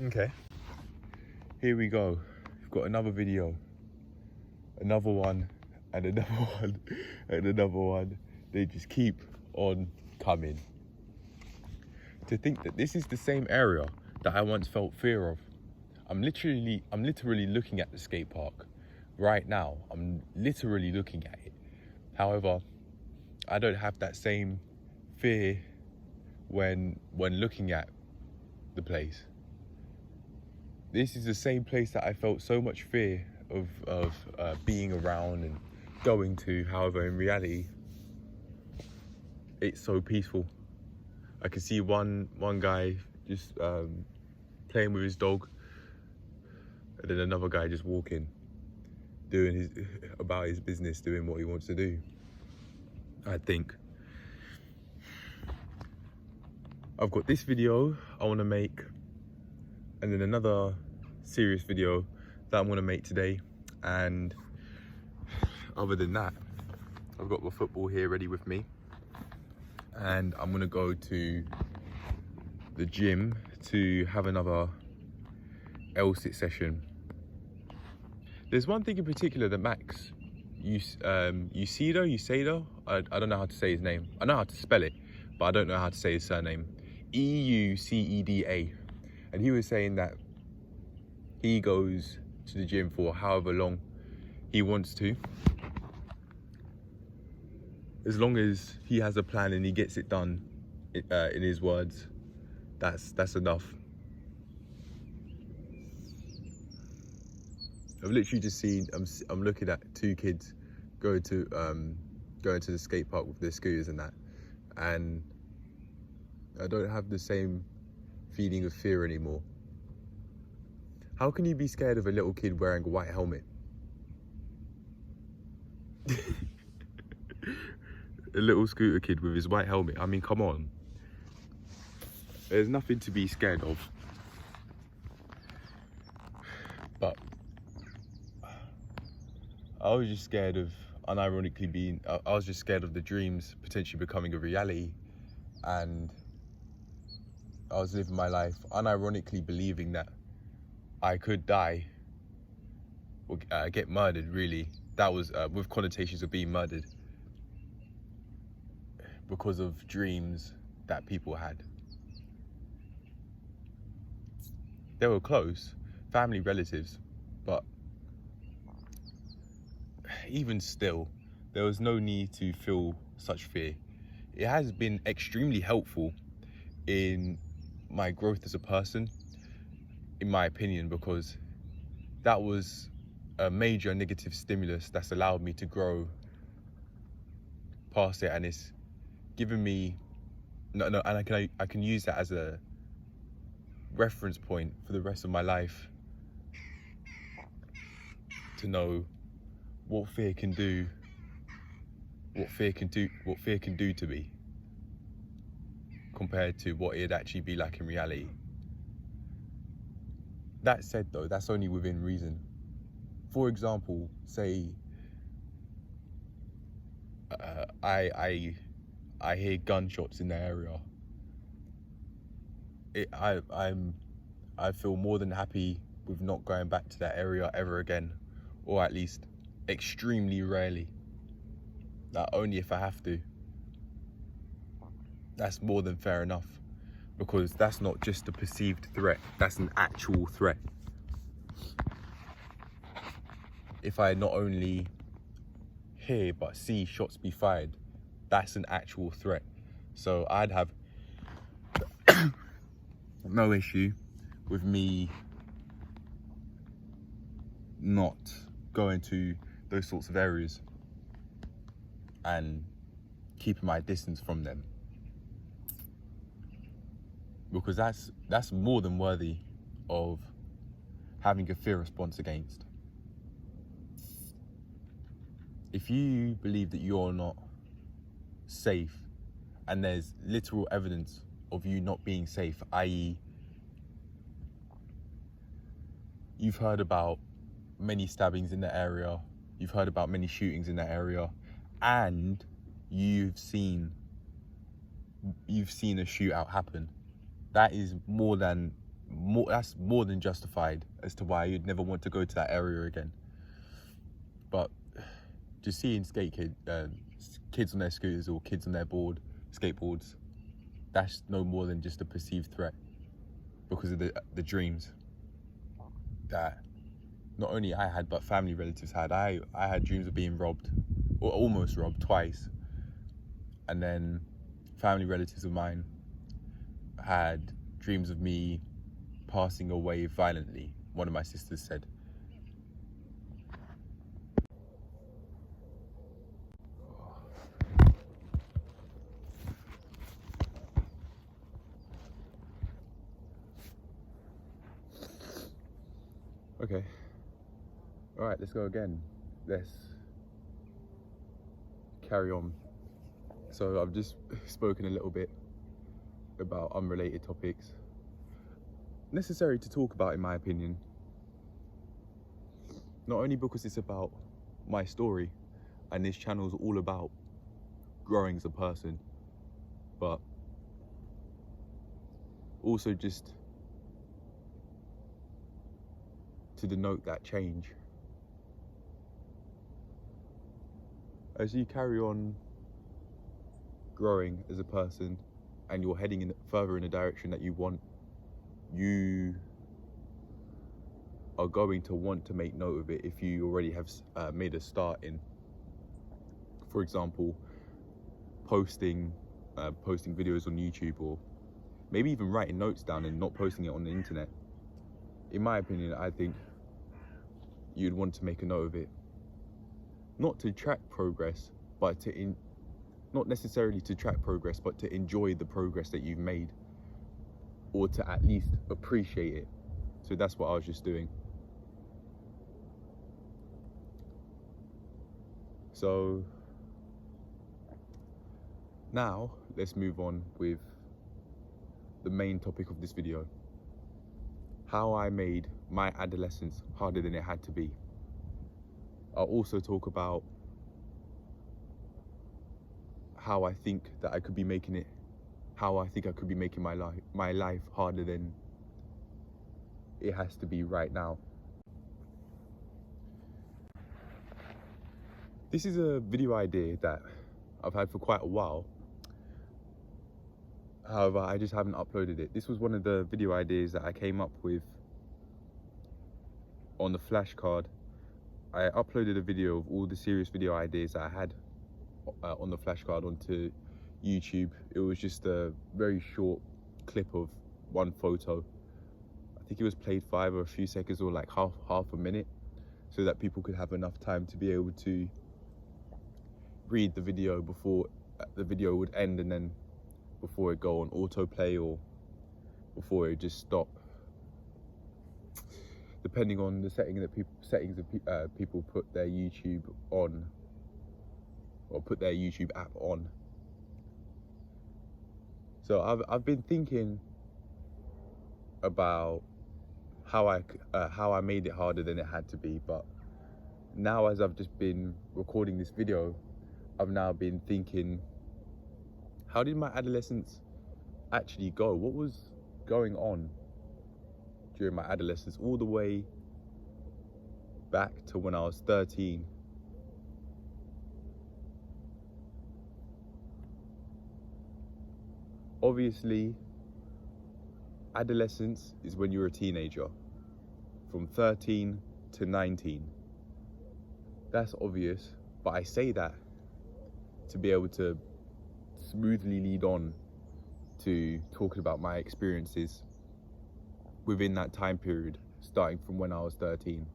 Okay, here we go. We've got another video, another one, and another one, and another one. They just keep on coming. To think that this is the same area that I once felt fear of. I'm literally looking at the skate park right now. I'm literally looking at it. However, I don't have that same fear when looking at the place. This is the same place that I felt so much fear of being around and going to. However, in reality, it's so peaceful. I can see one guy just playing with his dog, and then another guy just walking, doing his business, doing what he wants to do. I think I've got this video I want to make, and then another serious video that I'm going to make today. And other than that, I've got my football here ready with me, and I'm going to go to the gym to have another L-sit session. There's one thing in particular that Max, Euceda, I don't know how to say his name. I know how to spell it, but I don't know how to say his surname. Euceda. And he was saying that he goes to the gym for however long he wants to. As long as he has a plan and he gets it done, in his words, that's enough. I've literally just seen, I'm looking at two kids going to the skate park with their scooters and that, and I don't have the same feeling of fear anymore. How can you be scared of a little kid wearing a white helmet? A little scooter kid with his white helmet. I mean, come on. There's nothing to be scared of. But I was just scared of, unironically being, I was just scared of the dreams potentially becoming a reality. And I was living my life unironically believing that I could die or get murdered, really. That was with connotations of being murdered because of dreams that people had. They were close, family, relatives, but even still, there was no need to feel such fear. It has been extremely helpful in my growth as a person, in my opinion, because that was a major negative stimulus that's allowed me to grow past it, and it's given me and I can use that as a reference point for the rest of my life to know what fear can do, what fear can do to me compared to what it'd actually be like in reality. That said though, that's only within reason. For example, say I hear gunshots in the area. I feel more than happy with not going back to that area ever again, or at least extremely rarely. Like only if I have to. That's more than fair enough, because that's not just a perceived threat, that's an actual threat. If I not only hear but see shots be fired, that's an actual threat. So I'd have no issue with me not going to those sorts of areas and keeping my distance from them, because that's more than worthy of having a fear response against. If you believe that you're not safe and there's literal evidence of you not being safe, i.e. you've heard about many stabbings in the area, you've heard about many shootings in that area, and you've seen a shootout happen, that is more than that's more than justified as to why you'd never want to go to that area again. But just seeing kids on their scooters or kids on their skateboards, that's no more than just a perceived threat because of the dreams that not only I had but family relatives had. I had dreams of being robbed, or almost robbed twice, and then family relatives of mine had dreams of me passing away violently, one of my sisters said. Okay. All right, let's go again. Let's carry on. So I've just spoken a little bit about unrelated topics, necessary to talk about in my opinion, not only because it's about my story and this channel is all about growing as a person, but also just to denote that change. As you carry on growing as a person and you're heading further in a direction that you want, you are going to want to make note of it if you already have made a start in, for example, posting videos on YouTube, or maybe even writing notes down and not posting it on the internet. In my opinion, I think you'd want to make a note of it, not to track progress, but not necessarily to track progress, but to enjoy the progress that you've made, or to at least appreciate it. So that's what I was just doing. So now let's move on with the main topic of this video: how I made my adolescence harder than it had to be. I'll also talk about how I think I could be making my life harder than it has to be right now. This is a video idea that I've had for quite a while. However, I just haven't uploaded it. This was one of the video ideas that I came up with on the flashcard. I uploaded a video of all the serious video ideas that I had on the flashcard onto YouTube. It was just a very short clip of one photo. I think it was played 5 or a few seconds, or like half a minute, so that people could have enough time to be able to read the video before the video would end, and then before it go on autoplay or before it just stop, depending on the settings that people put their YouTube on, or put their YouTube app on. So I've been thinking about how I made it harder than it had to be, but now as I've just been recording this video, I've now been thinking, how did my adolescence actually go? What was going on during my adolescence, all the way back to when I was 13? Obviously, adolescence is when you're a teenager, from 13 to 19. That's obvious, but I say that to be able to smoothly lead on to talking about my experiences within that time period, starting from when I was 13.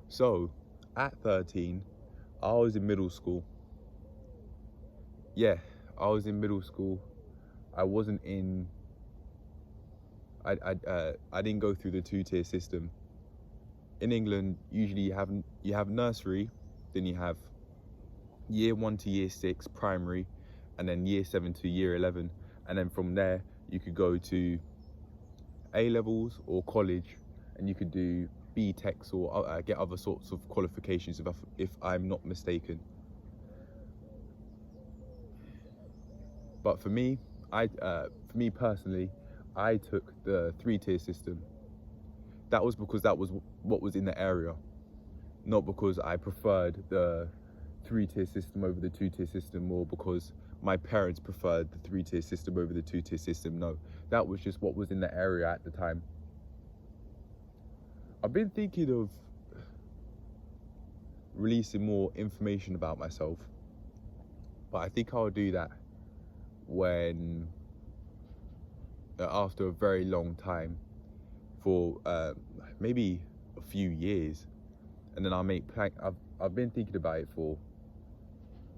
So, at 13, I was in middle school. Yeah, I was in middle school. I wasn't in... I didn't go through the 2-tier system. In England, usually you have nursery, then you have year 1 to year 6 primary, and then year 7 to year 11, and then from there you could go to A levels or college, and you could do B-Techs or get other sorts of qualifications, if I'm not mistaken. But for me personally, I took the 3-tier system. That was because that was what was in the area, not because I preferred the 3-tier system over the 2-tier system, or because my parents preferred the 3-tier system over the 2-tier system. No, that was just what was in the area at the time. I've been thinking of releasing more information about myself, but I think I'll do that when after a very long time, for maybe a few years, and then I'll make I've been thinking about it for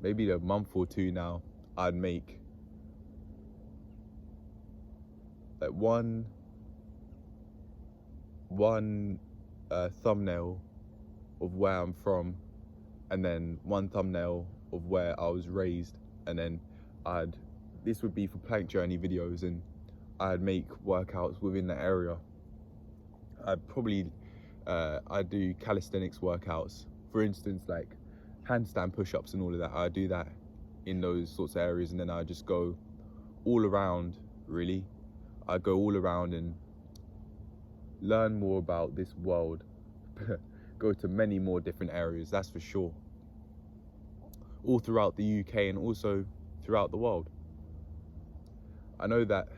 maybe a month or two now. I'd make like one thumbnail of where I'm from, and then one thumbnail of where I was raised, and then this would be for plank journey videos, and I'd make workouts within the area. I'd do calisthenics workouts, for instance, like handstand push-ups and all of that. I'd do that in those sorts of areas, and then I'd just go all around, really. I'd go all around and learn more about this world. Go to many more different areas, that's for sure. All throughout the UK and also throughout the world. I know that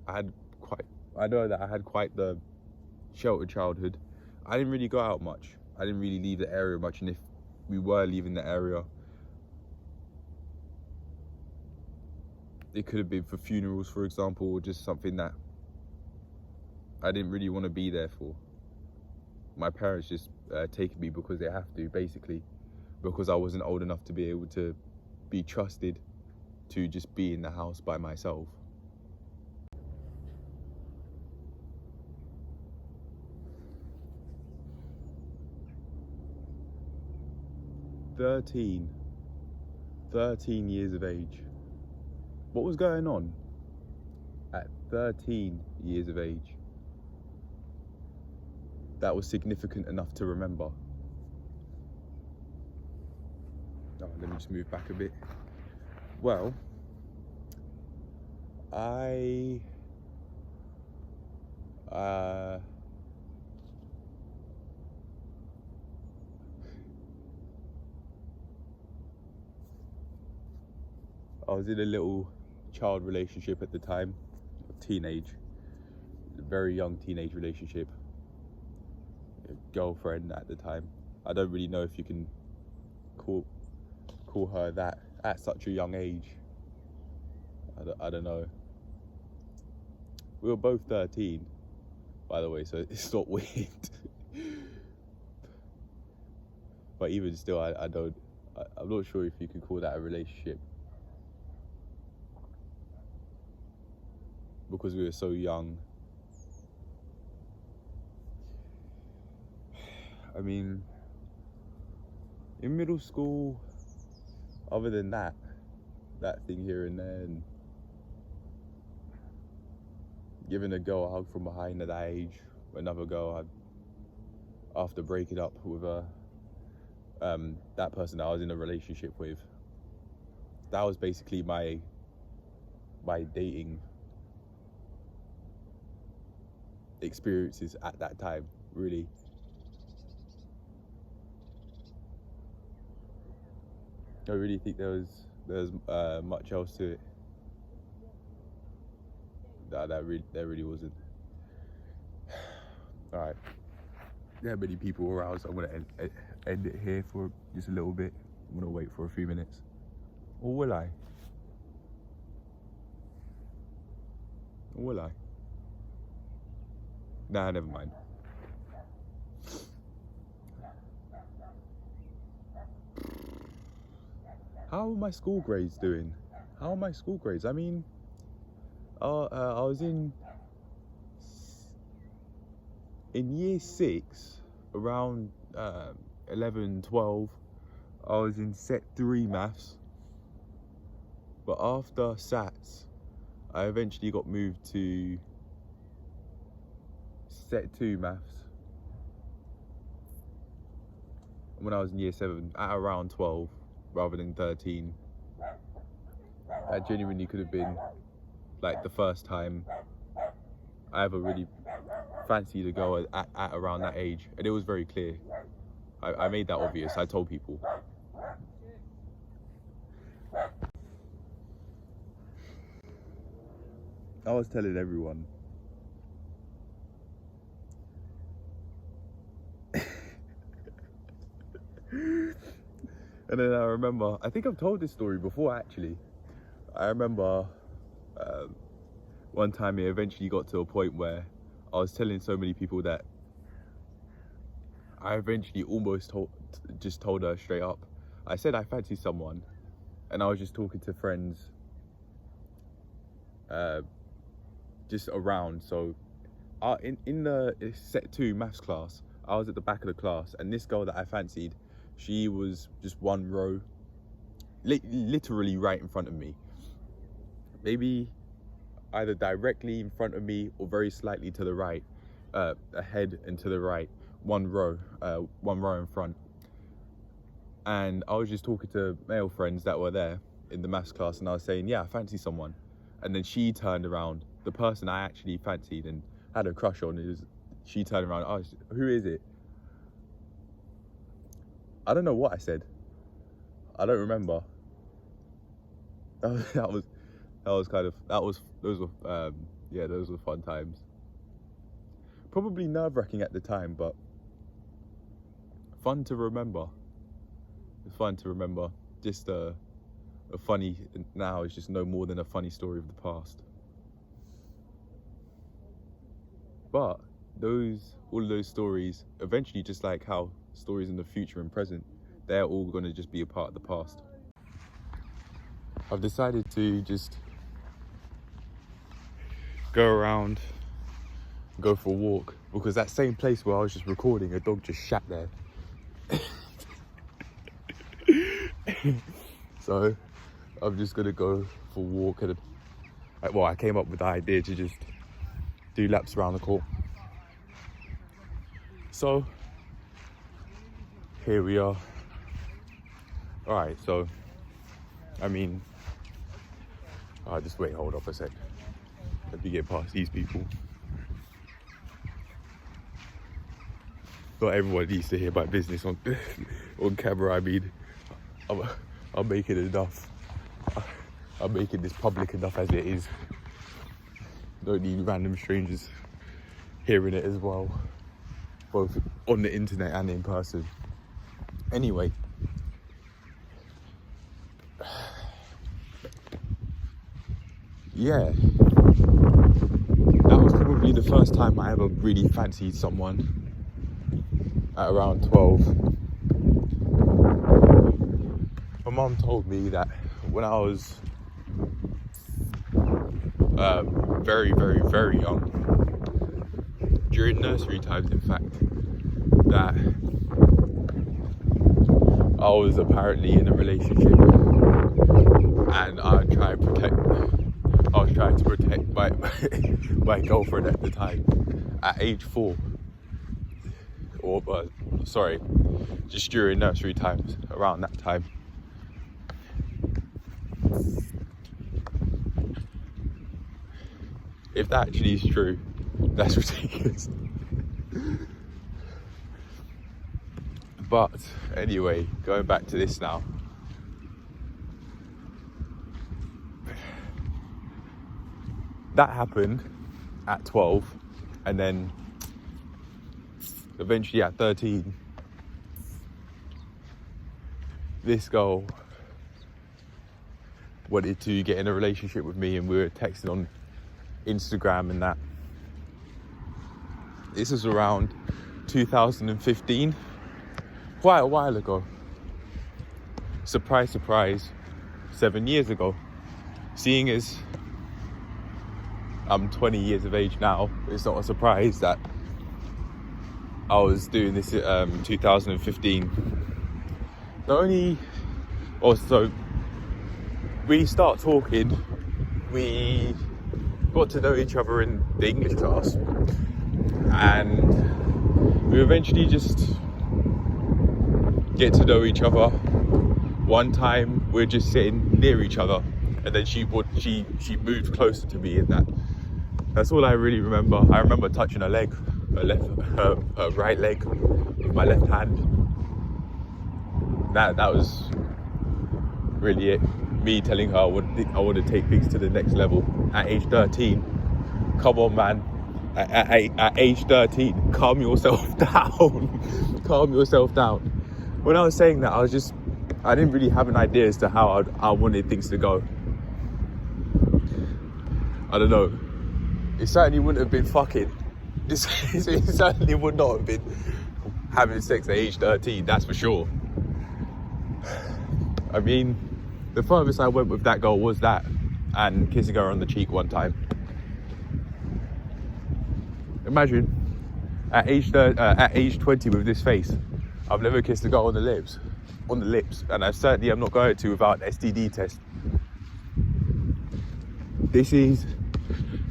I had quite the sheltered childhood. I didn't really go out much. I didn't really leave the area much, and if we were leaving the area, it could have been for funerals, for example, or just something that I didn't really want to be there for. My parents just taken me because they have to, basically, because I wasn't old enough to be able to be trusted to just be in the house by myself. Thirteen years of age. What was going on at 13 years of age that was significant enough to remember? Oh, let me just move back a bit. Well, I was in a little child relationship at the time, a very young teenage relationship, a girlfriend at the time. I don't really know if you can call her that at such a young age. I don't know. We were both 13, by the way, so it's not weird. But even still, I'm not sure if you can call that a relationship, because we were so young. I mean, in middle school, other than that thing here and there, and giving a girl a hug from behind at that age, another girl after breaking up with that person that I was in a relationship with, that was basically my dating experiences at that time, really. I don't really think there was much else to it. There really wasn't. All right, there are many people around, so I'm gonna end it here for just a little bit. I'm gonna wait for a few minutes, or will I? Nah, never mind. How are my school grades doing? I mean, I was in year 6, around 11, 12, I was in set 3 maths, but after SATs, I eventually got moved to set 2 maths when I was in year 7, at around 12 rather than 13. That genuinely could have been like the first time I ever really fancied a girl at around that age, and it was very clear. I made that obvious. I told people. I was telling everyone. And then I remember, I think I've told this story before actually. I remember one time it eventually got to a point where I was telling so many people that I eventually almost told her straight up. I said I fancy someone, and I was just talking to friends just around. So in the set 2 maths class, I was at the back of the class, and this girl that I fancied, she was just one row, literally right in front of me. Maybe either directly in front of me or very slightly to the right, ahead and to the right, one row in front. And I was just talking to male friends that were there in the maths class, and I was saying, yeah, I fancy someone. And then she turned around, the person I actually fancied and had a crush on, she turned around, oh, who is it? I don't know what I said. I don't remember. Those were fun times. Probably nerve-wracking at the time, but fun to remember. It's fun to remember. Just a funny, now it's just no more than a funny story of the past. But all of those stories, eventually, just like how stories in the future and present, they're all going to just be a part of the past. I've decided to just go around, go for a walk, because that same place where I was just recording, a dog just shat there. So I'm just gonna go for a walk, and I came up with the idea to just do laps around the court. So here we are. All right, so just wait, hold up a sec. Let me get past these people. Not everyone needs to hear my business on camera. I'm making enough. I'm making this public enough as it is. Don't need random strangers hearing it as well, both on the internet and in person. Anyway, yeah, that was probably the first time I ever really fancied someone, at around 12. My mum told me that when I was very, very, very young, during nursery times in fact, that I was apparently in a relationship, and I was trying to protect my girlfriend at the time, at age 4. Just during nursery times, around that time. If that actually is true, that's ridiculous. But anyway, going back to this now. That happened at 12, and then eventually at 13, this girl wanted to get in a relationship with me, and we were texting on Instagram and that. This was around 2015, quite a while ago. Surprise, surprise, 7 years ago. Seeing as I'm 20 years of age now, it's not a surprise that I was doing this 2015. We start talking, we got to know each other in the English class, and we eventually just get to know each other. One time we're just sitting near each other, and then she moved closer to me in that, That's all I really remember. I remember touching her leg, her right leg with my left hand. That was really it. Me telling her I want to take things to the next level at age 13. Come on, man. At age 13, calm yourself down. Calm yourself down. When I was saying that, I didn't really have an idea as to how I wanted things to go. I don't know. It certainly wouldn't have been fucking. It certainly would not have been having sex at age 13, that's for sure. I mean, the furthest I went with that girl was that, and kissing her on the cheek one time. Imagine, at age 20 with this face, I've never kissed a girl on the lips, and I certainly am not going to without an STD test.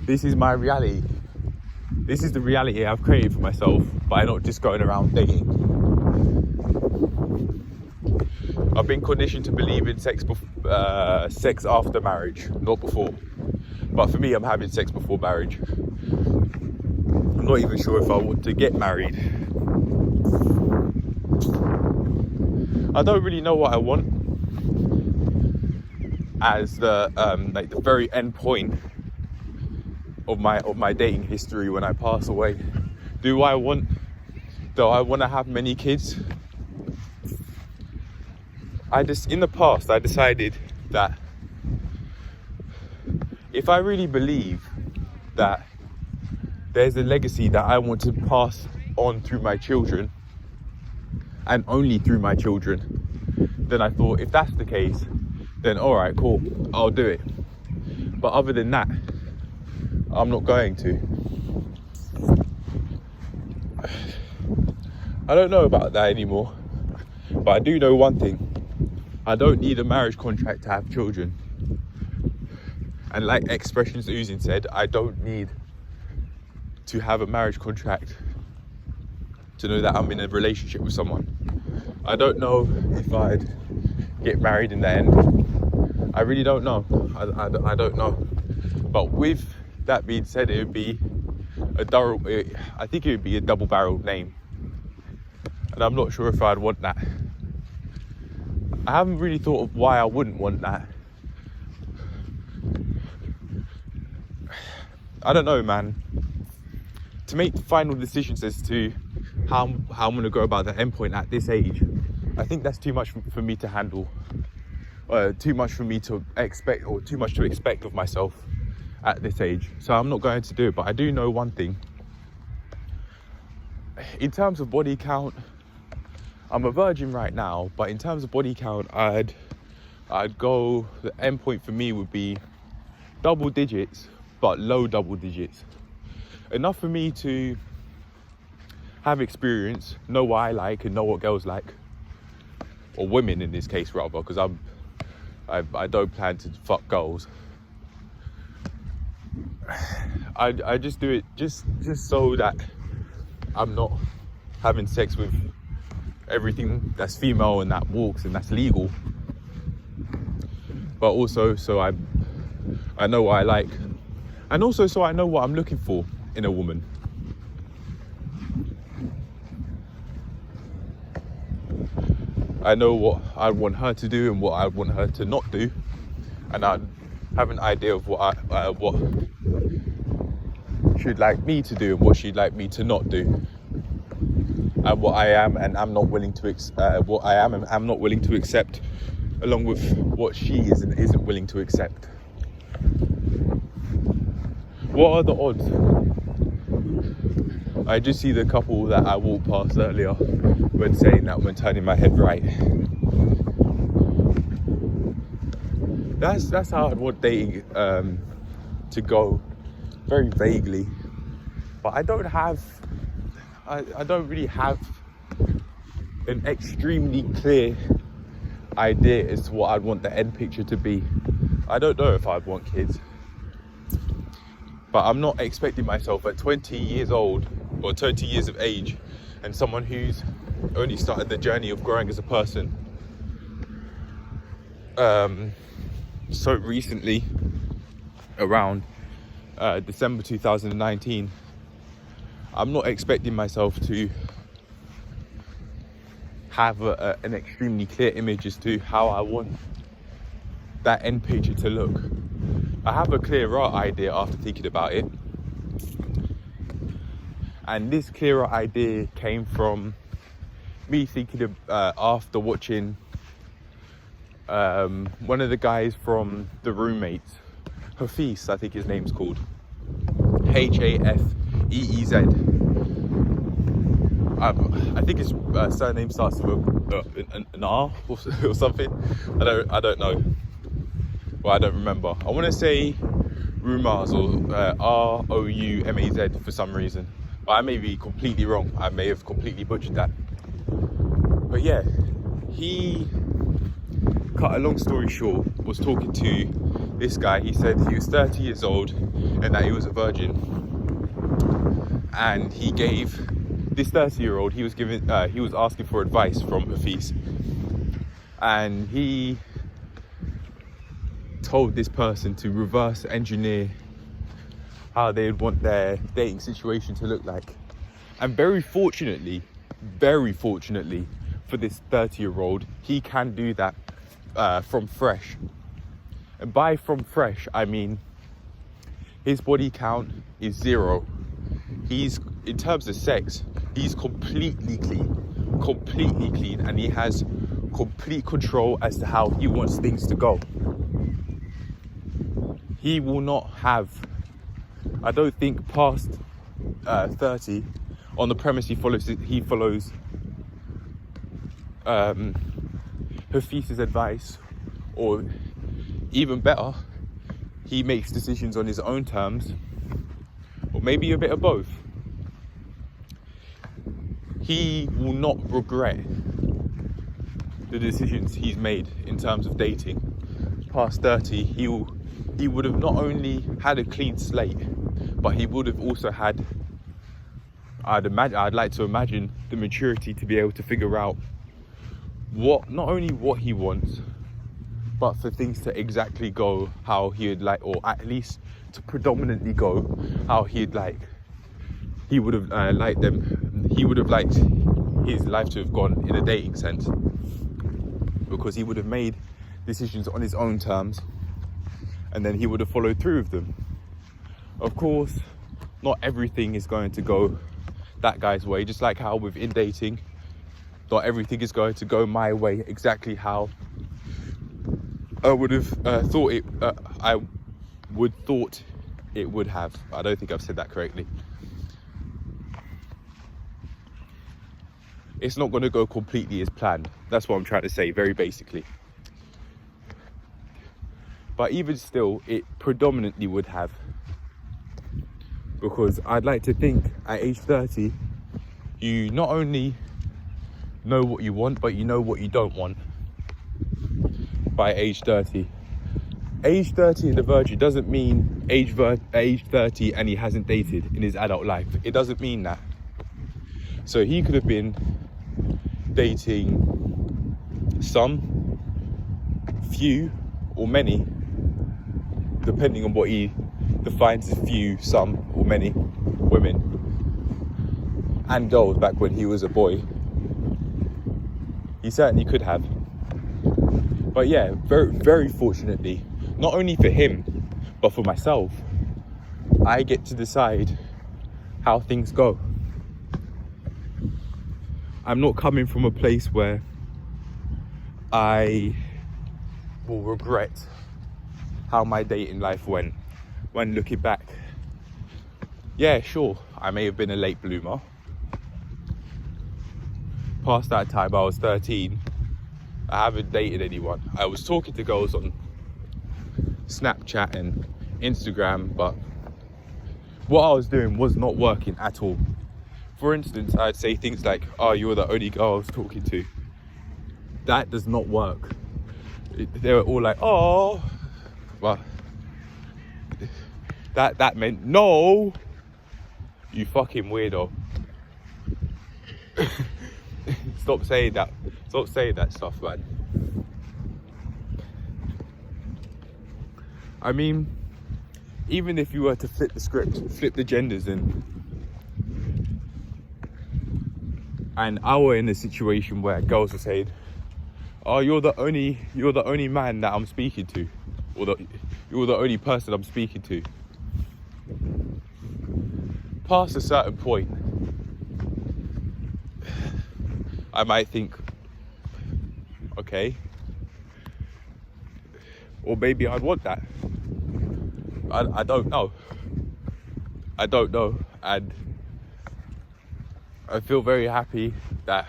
This is my reality. This is the reality I've created for myself by not just going around dating. I've been conditioned to believe in sex after marriage, not before. But for me, I'm having sex before marriage. I'm not even sure if I want to get married. I don't really know what I want as the the very end point of my dating history when I pass away. Do I want to have many kids? In the past, I decided that if I really believe that there's a legacy that I want to pass on through my children, and only through my children, then I thought, if that's the case, then all right, cool, I'll do it. But other than that, I'm not going to. I don't know about that anymore, but I do know one thing. I don't need a marriage contract to have children. And like Expressions Oozing said, I don't need to have a marriage contract to know that I'm in a relationship with someone. I don't know if I'd get married in the end. I really don't know. I don't know. But with that being said, I think it would be a double-barreled name. And I'm not sure if I'd want that. I haven't really thought of why I wouldn't want that. I don't know, man. To make final decisions as to how I'm going to go about the endpoint at this age, I think that's too much for me to handle. Too much for me to expect, or too much to expect of myself at this age. So I'm not going to do it. But I do know one thing. In terms of body count, I'm a virgin right now, but in terms of body count, I'd go, the end point for me would be double digits, but low double digits. Enough for me to have experience, know what I like and know what girls like, or women in this case rather, because I don't plan to fuck girls. I just do it just so that I'm not having sex with everything that's female and that walks and that's legal, but also so I know what I like, and also so I know what I'm looking for in a woman. I know what I want her to do and what I want her to not do, and I have an idea of what she'd like me to do and what she'd like me to not do, and what I am and I'm not willing to accept, along with what she is and isn't willing to accept. What are the odds? I just see the couple that I walked past earlier when saying that, when turning my head right. That's how I'd want dating to go, very vaguely. But I don't really have an extremely clear idea as to what I'd want the end picture to be. I don't know if I'd want kids, but I'm not expecting myself at 20 years old or 20 years of age, and someone who's only started the journey of growing as a person so recently, around December 2019, I'm not expecting myself to have an extremely clear image as to how I want that end picture to look. I have a clearer idea after thinking about it, and this clearer idea came from me thinking of, after watching one of the guys from The Roommates, Hafiz, I think his name's called, Hafeez. I think his surname starts with an R or something. I don't know. Well, I don't remember. I want to say Rumaz or Roumaz for some reason, but I may be completely wrong. I may have completely butchered that. But yeah, he, cut a long story short, was talking to this guy. He said he was 30 years old and that he was a virgin, and he gave this 30-year-old, he was asking for advice from Hafiz, and he told this person to reverse engineer how they would want their dating situation to look like. And very fortunately for this 30-year-old, he can do that from fresh. And by from fresh, I mean his body count is 0. He's, in terms of sex, he's completely clean, and he has complete control as to how he wants things to go. He will not have, I don't think, past 30, on the premise he follows Hafiz's advice, or even better, he makes decisions on his own terms, or maybe a bit of both. He will not regret the decisions he's made in terms of dating. Past 30, he would have not only had a clean slate, but he would have also had, I'd like to imagine, the maturity to be able to figure out not only what he wants, but for things to exactly go how he would like, or at least to predominantly go how he'd like. He would have liked them. He would have liked his life to have gone in a dating sense, because he would have made decisions on his own terms, and then he would have followed through with them. Of course, not everything is going to go that guy's way, just like how within dating, not everything is going to go my way exactly how I would have thought it would have. I don't think I've said that correctly. It's not going to go completely as planned. That's what I'm trying to say, very basically. But even still, it predominantly would have. Because I'd like to think at age 30, you not only know what you want, but you know what you don't want by age 30. Age 30 and a virgin doesn't mean age 30 and he hasn't dated in his adult life. It doesn't mean that. So he could have been dating some, few, or many, depending on what he defines as few, some, or many women and girls back when he was a boy. He certainly could have. But yeah, very, very fortunately, not only for him, but for myself, I get to decide how things go. I'm not coming from a place where I will regret how my dating life went when looking back. Yeah, sure, I may have been a late bloomer. Past that time, I was 13. I haven't dated anyone. I was talking to girls on Snapchat and Instagram, but what I was doing was not working at all. For instance, I'd say things like, "Oh, you're the only girl I was talking to." That does not work. They were all like, "Oh," well, that meant no. You fucking weirdo. Stop saying that. Stop saying that stuff, man. I mean, even if you were to flip the script, flip the genders, and I were in a situation where girls were saying, oh, you're the only man that I'm speaking to, or you're the only person I'm speaking to. Past a certain point, I might think, okay, or maybe I'd want that. I don't know. And I feel very happy that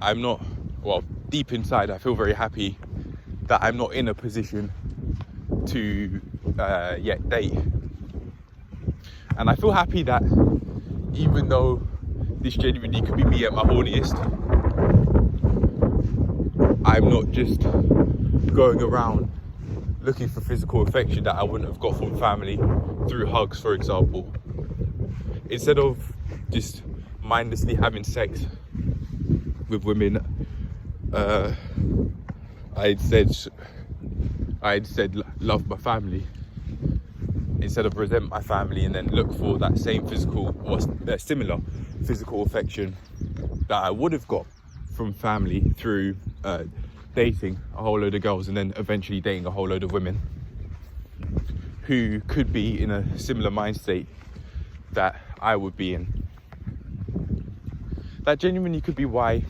I'm not, well, deep inside I feel very happy that I'm not in a position to yet date. And I feel happy that even though this genuinely could be me at my horniest, I'm not just going around looking for physical affection that I wouldn't have got from family through hugs, for example. Instead of just mindlessly having sex with women, I'd said love my family instead of resent my family, and then look for that same physical or similar physical affection that I would have got from family through dating a whole load of girls, and then eventually dating a whole load of women who could be in a similar mind state that I would be in. That genuinely could be why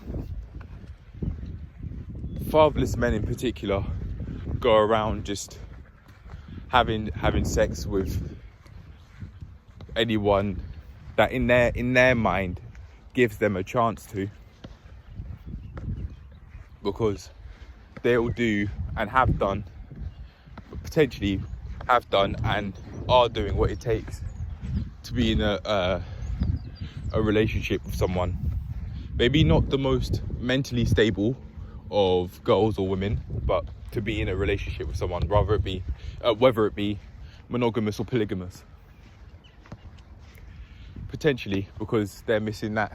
fatherless men in particular go around just having sex with anyone that in their mind gives them a chance to, because they'll do and have done, potentially have done and are doing what it takes to be in a relationship with someone. Maybe not the most mentally stable of girls or women, but to be in a relationship with someone, whether it be monogamous or polygamous. Potentially because they're missing that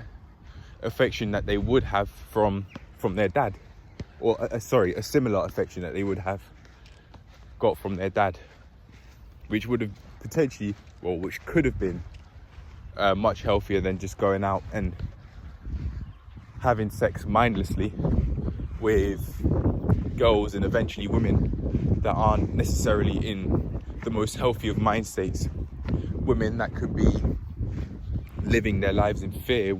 affection that they would have from their dad, or a similar affection that they would have got from their dad, which would have potentially, well, which could have been much healthier than just going out and having sex mindlessly with girls and eventually women that aren't necessarily in the most healthy of mind states. Women that could be living their lives in fear,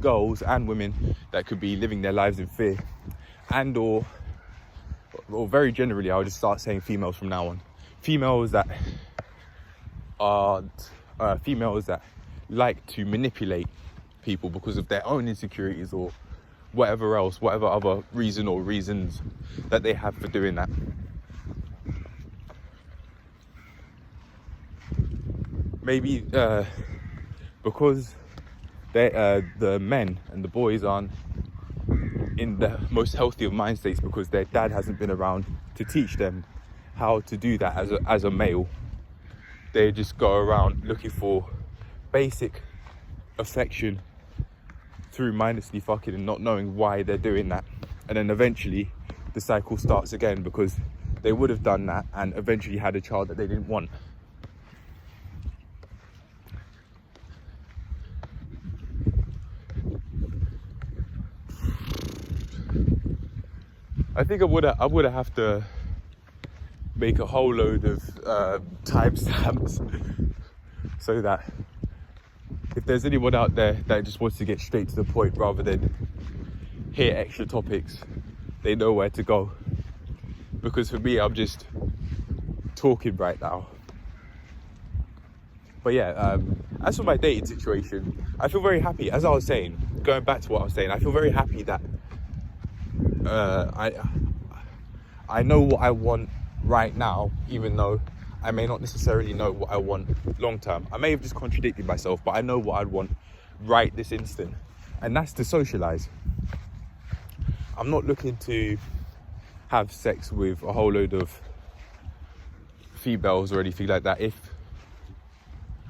girls and women that could be living their lives in fear, and or very generally, I'll just start saying females from now on. Females that like to manipulate people because of their own insecurities or whatever other reason or reasons that they have for doing that. Maybe because the men and the boys aren't in the most healthy of mind states because their dad hasn't been around to teach them how to do that as a male. They just go around looking for basic affection through mindlessly fucking and not knowing why they're doing that. And then eventually the cycle starts again because they would have done that and eventually had a child that they didn't want. I think I would have to make a whole load of timestamps so that if there's anyone out there that just wants to get straight to the point rather than hear extra topics, they know where to go. Because for me, I'm just talking right now. But yeah, as for my dating situation, I feel very happy. As I was saying, going back to what I was saying, I feel very happy that I know what I want right now, even though I may not necessarily know what I want long term. I may have just contradicted myself, but I know what I'd want right this instant, and that's to socialize. I'm not looking to have sex with a whole load of females or anything like that. If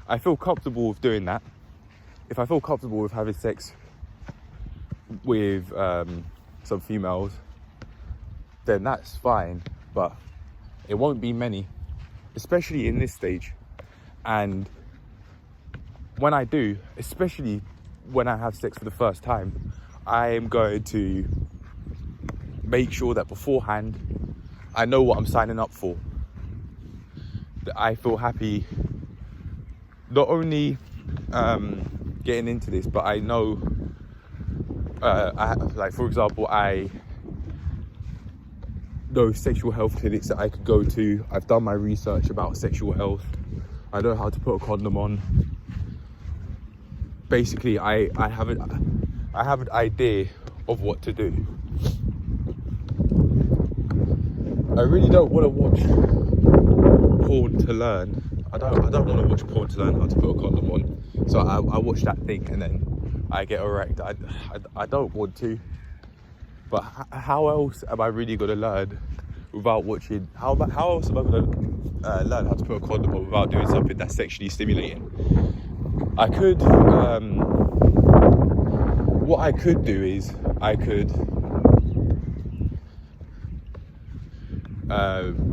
I feel comfortable with doing that, if I feel comfortable with having sex with some females, then that's fine, but it won't be many. especially in this stage. And when I do, especially when I have sex for the first time, I am going to make sure that beforehand I know what I'm signing up for, that I feel happy not only getting into this, but I know like, for example, I know sexual health clinics that I could go to. I've done my research about sexual health. I know how to put a condom on. Basically, I have an idea of what to do. I really don't want to watch porn to learn. I don't want to watch porn to learn how to put a condom on. So I watch that thing and then I get erect. I don't want to. But how else am I really going to learn without watching? How else am I going to learn how to put a condom on without doing something that's sexually stimulating? I could. What I could do is I could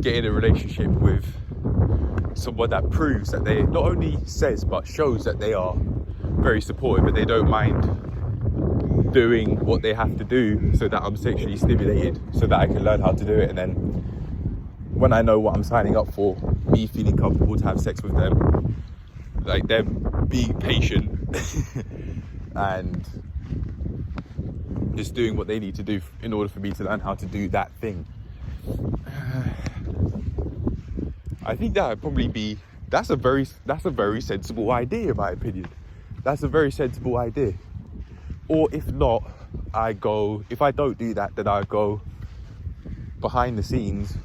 get in a relationship with someone that proves that they not only says but shows that they are very supportive, but they don't mind doing what they have to do so that I'm sexually stimulated, so that I can learn how to do it. And then when I know what I'm signing up for, me feeling comfortable to have sex with them, like them being patient and just doing what they need to do in order for me to learn how to do that thing. I think that would probably be, that's a very sensible idea in my opinion. That's a very sensible idea. Or if not, if I don't do that, then I go behind the scenes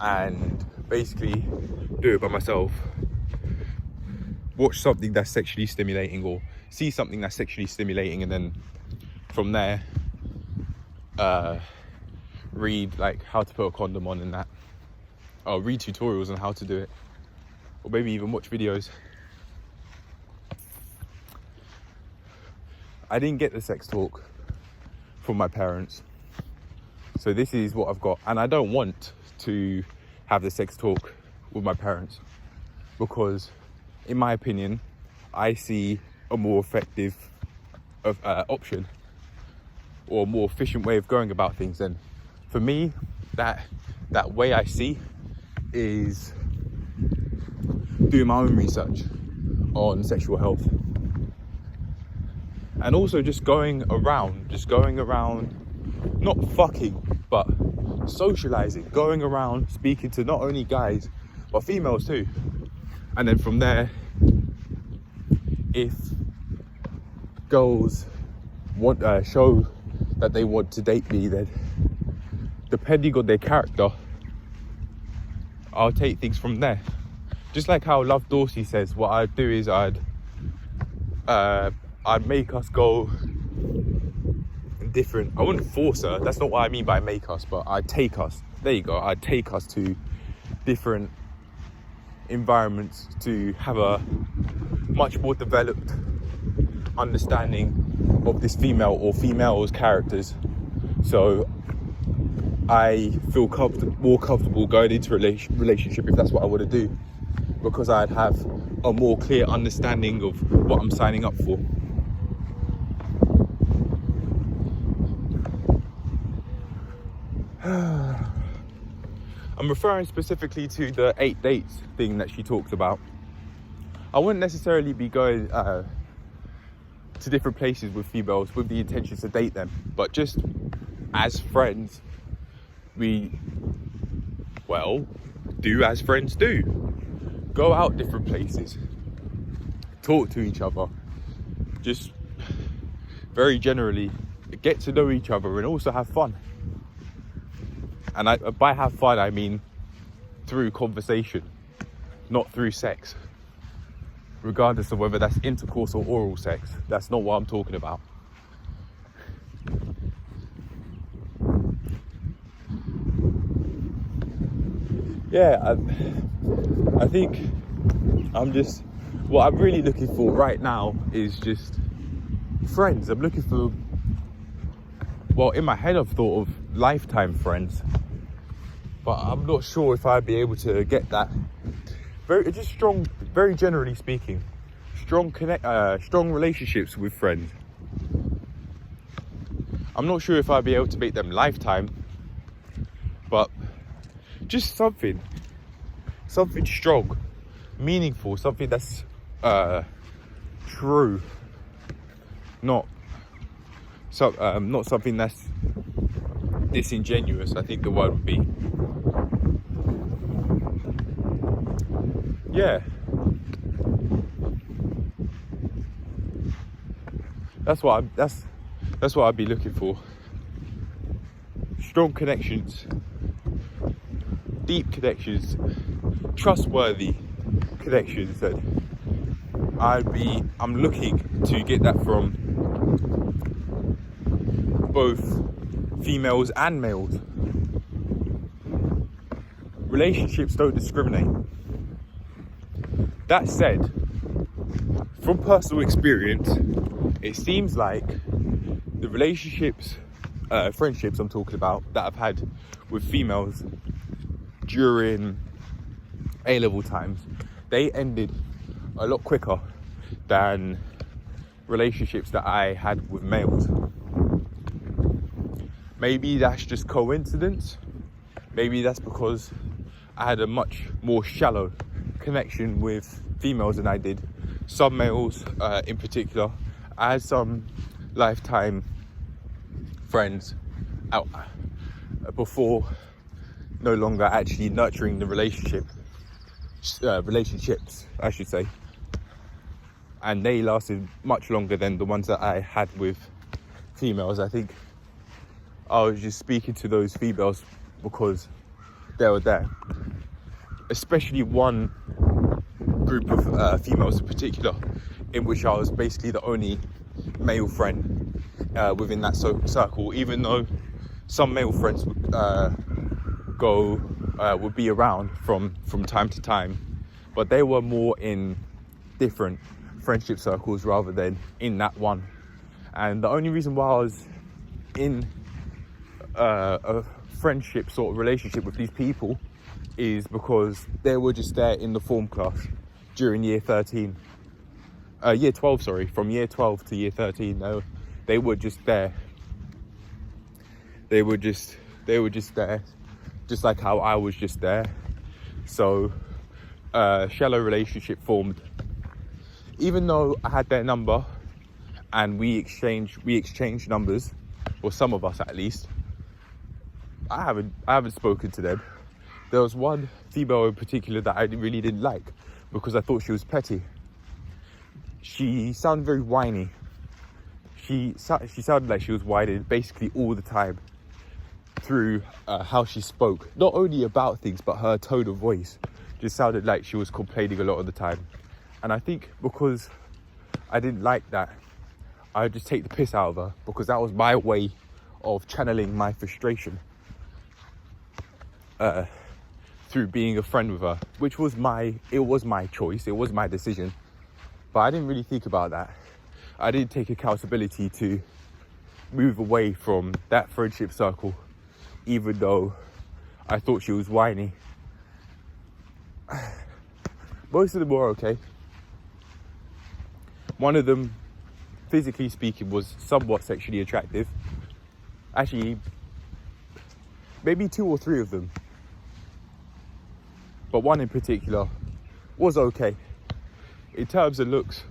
and basically do it by myself. Watch something that's sexually stimulating or see something that's sexually stimulating, and then from there, read like how to put a condom on and that. I'll read tutorials on how to do it, or maybe even watch videos. I didn't get the sex talk from my parents, so this is what I've got, and I don't want to have the sex talk with my parents because, in my opinion, I see a more effective option or a more efficient way of going about things. And for me, that way I see is doing my own research on sexual health, and also just going around, not fucking, but socializing, going around speaking to not only guys but females too. And then from there, if girls want show that they want to date me, then depending on their character, I'll take things from there. Just like how Love Dorsey says, what I'd do is I'd make us go different. I wouldn't force her, that's not what I mean by make us, but I'd take us, there you go, I'd take us to different environments to have a much more developed understanding of this female or females' characters, so I feel more comfortable going into a relationship if that's what I want to do, because I'd have a more clear understanding of what I'm signing up for. I'm referring specifically to the 8 dates thing that she talked about. I wouldn't necessarily be going to different places with females with the intention to date them, but just as friends, we do as friends do. Go out different places, talk to each other, just very generally get to know each other and also have fun. And by have fun, I mean through conversation, not through sex. Regardless of whether that's intercourse or oral sex, that's not what I'm talking about. Yeah, I think what I'm really looking for right now is just friends. I'm looking for, in my head I've thought of lifetime friends. but I'm not sure if I'd be able to get that. Just strong, very generally speaking, strong relationships with friends. I'm not sure if I'd be able to make them lifetime, but just something strong, meaningful, something that's true, not something that's disingenuous, I think the word would be. Yeah, that's what I'd be looking for. Strong connections, deep connections, trustworthy connections. That I'm looking to get that from both females and males. Relationships don't discriminate. That said, from personal experience, it seems like the relationships, friendships I'm talking about, that I've had with females during A-level times, they ended a lot quicker than relationships that I had with males. Maybe that's just coincidence. Maybe that's because I had a much more shallow connection with females than I did some males. In particular, I had some lifetime friends out before no longer actually nurturing the relationships, I should say, and they lasted much longer than the ones that I had with females. I think I was just speaking to those females because they were there, especially one group of females in particular, in which I was basically the only male friend within that circle, even though some male friends would be around from time to time, but they were more in different friendship circles rather than in that one. And the only reason why I was in a friendship sort of relationship with these people is because they were just there in the form class during year 12, from year 12 to year 13. They were just there. They were just there, just like how I was just there. So shallow relationship formed. Even though I had their number and we exchanged numbers, or some of us at least, I haven't spoken to them. There was one female in particular that I really didn't like because I thought she was petty. She sounded very whiny. She sounded like she was whining basically all the time through how she spoke. Not only about things, but her tone of voice just sounded like she was complaining a lot of the time. And I think because I didn't like that, I would just take the piss out of her, because that was my way of channeling my frustration through being a friend with her, which was my choice, it was my decision. But I didn't really think about that. I didn't take accountability to move away from that friendship circle, even though I thought she was whiny. Most of them were okay. One of them, physically speaking, was somewhat sexually attractive. Actually, maybe 2 or 3 of them. But one in particular was okay. In terms of looks,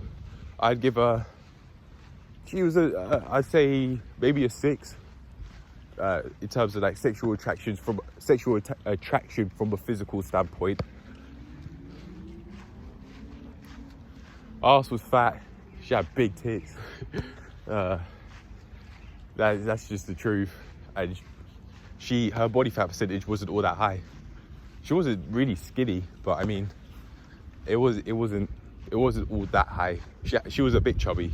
I'd give her, she was I'd say maybe a 6. In terms of like sexual attraction from a physical standpoint. Arse was fat. She had big tits. That's just the truth. And her body fat percentage wasn't all that high. She wasn't really skinny, but I mean, it wasn't all that high. She was a bit chubby,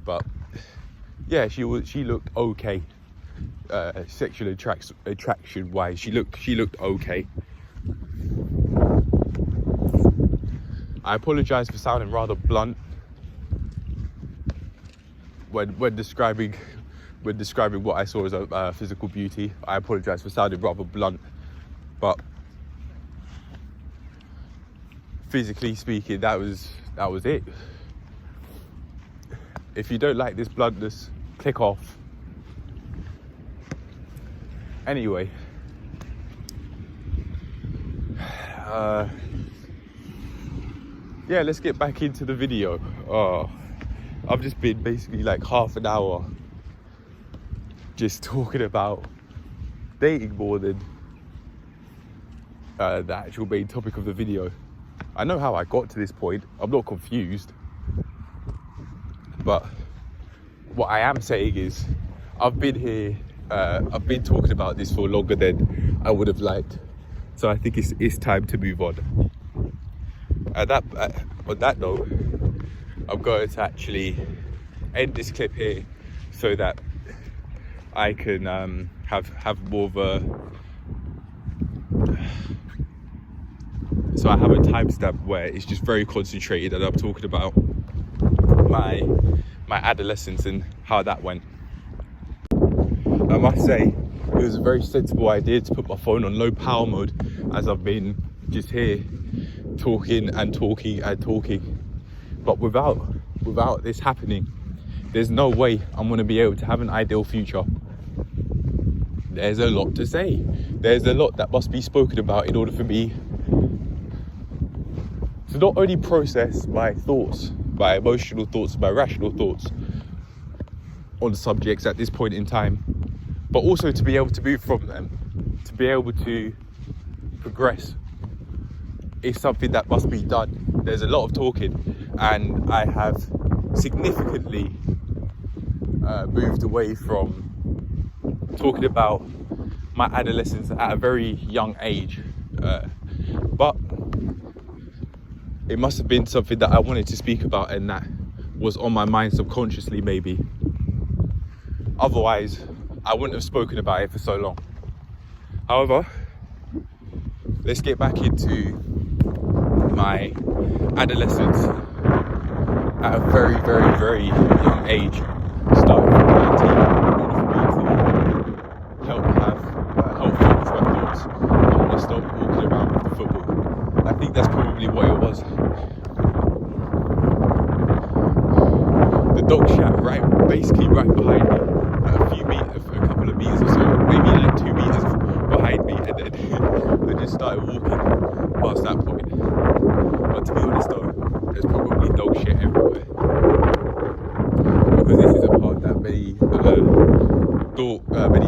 but yeah, she looked okay. Sexual attraction wise, she looked okay. I apologise for sounding rather blunt when describing what I saw as a physical beauty. I apologise for sounding rather blunt, But physically speaking, that was it. If you don't like this bluntness, click off. Anyway, yeah, let's get back into the video. I've just been basically like half an hour just talking about dating more than the actual main topic of the video. I know how I got to this point. I'm not confused. But what I am saying is I've been here, I've been talking about this for longer than I would have liked. So I think it's time to move on. On that note, I'm going to actually end this clip here so that I can have more of a... So I have a timestamp where it's just very concentrated and I'm talking about my adolescence and how that went. I must say, it was a very sensible idea to put my phone on low power mode, as I've been just here talking and talking and talking. But without this happening, there's no way I'm going to be able to have an ideal future. There's a lot to say. There's a lot that must be spoken about in order for me to not only process my thoughts, my emotional thoughts, my rational thoughts on subjects at this point in time, but also to be able to move from them, to be able to progress is something that must be done. There's a lot of talking, and I have significantly moved away from talking about my adolescence at a very young age, but it must have been something that I wanted to speak about and that was on my mind subconsciously, maybe. Otherwise, I wouldn't have spoken about it for so long. However, let's get back into my adolescence at a very, very, very young age, starting from 19, in order for me to help focus my thoughts. I want to stop walking around with the football. I think that's probably what it was. The dog shat basically right behind me, a couple of meters or so, maybe like 2 meters behind me, and then I just started walking past that point. But to be honest though, there's probably dog shit everywhere, because this is a park that many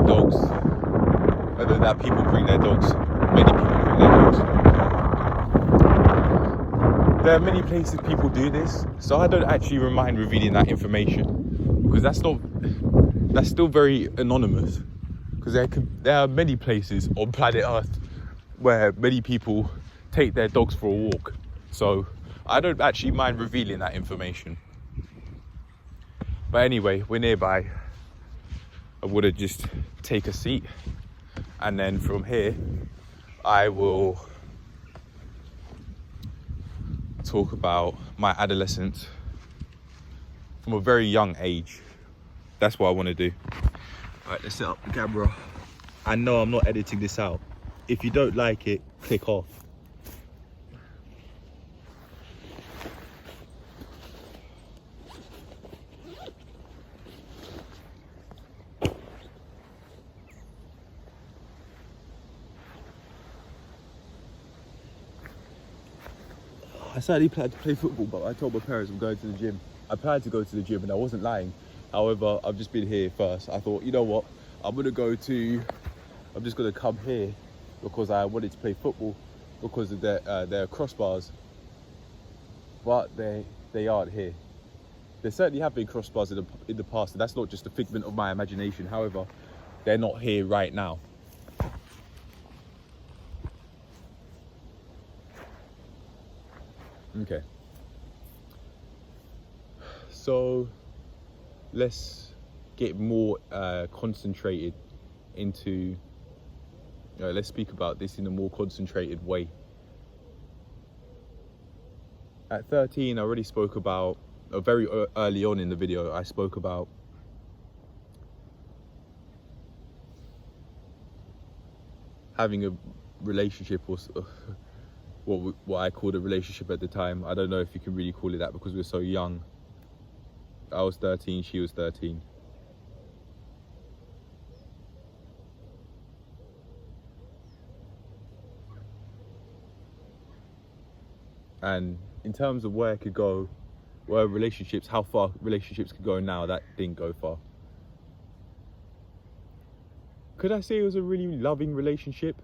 dogs, that people bring their dogs. Many people bring their dogs. There are many places people do this, so I don't actually mind revealing that information, because that's still very anonymous, because there are many places on planet Earth where many people take their dogs for a walk, so I don't actually mind revealing that information. But anyway, we're nearby. I would have just take a seat, and then from here I will talk about my adolescence from a very young age. That's what I want to do. Alright, let's set up the camera. I know I'm not editing this out. If you don't like it, click off. I sadly planned to play football, but I told my parents I'm going to the gym. I planned to go to the gym and I wasn't lying. However, I've just been here first. I thought, you know what? I'm just gonna come here because I wanted to play football because of their crossbars. But they aren't here. There certainly have been crossbars in the past, and that's not just a figment of my imagination. However, they're not here right now. Okay. So let's get more concentrated into, let's speak about this in a more concentrated way. At 13, I already spoke about, very early on in the video, I spoke about having relationship, or what I called a relationship at the time. I don't know if you can really call it that because we were so young. I was 13, she was 13. And in terms of where it could go, where relationships, how far relationships could go now, that didn't go far. Could I say it was a really loving relationship?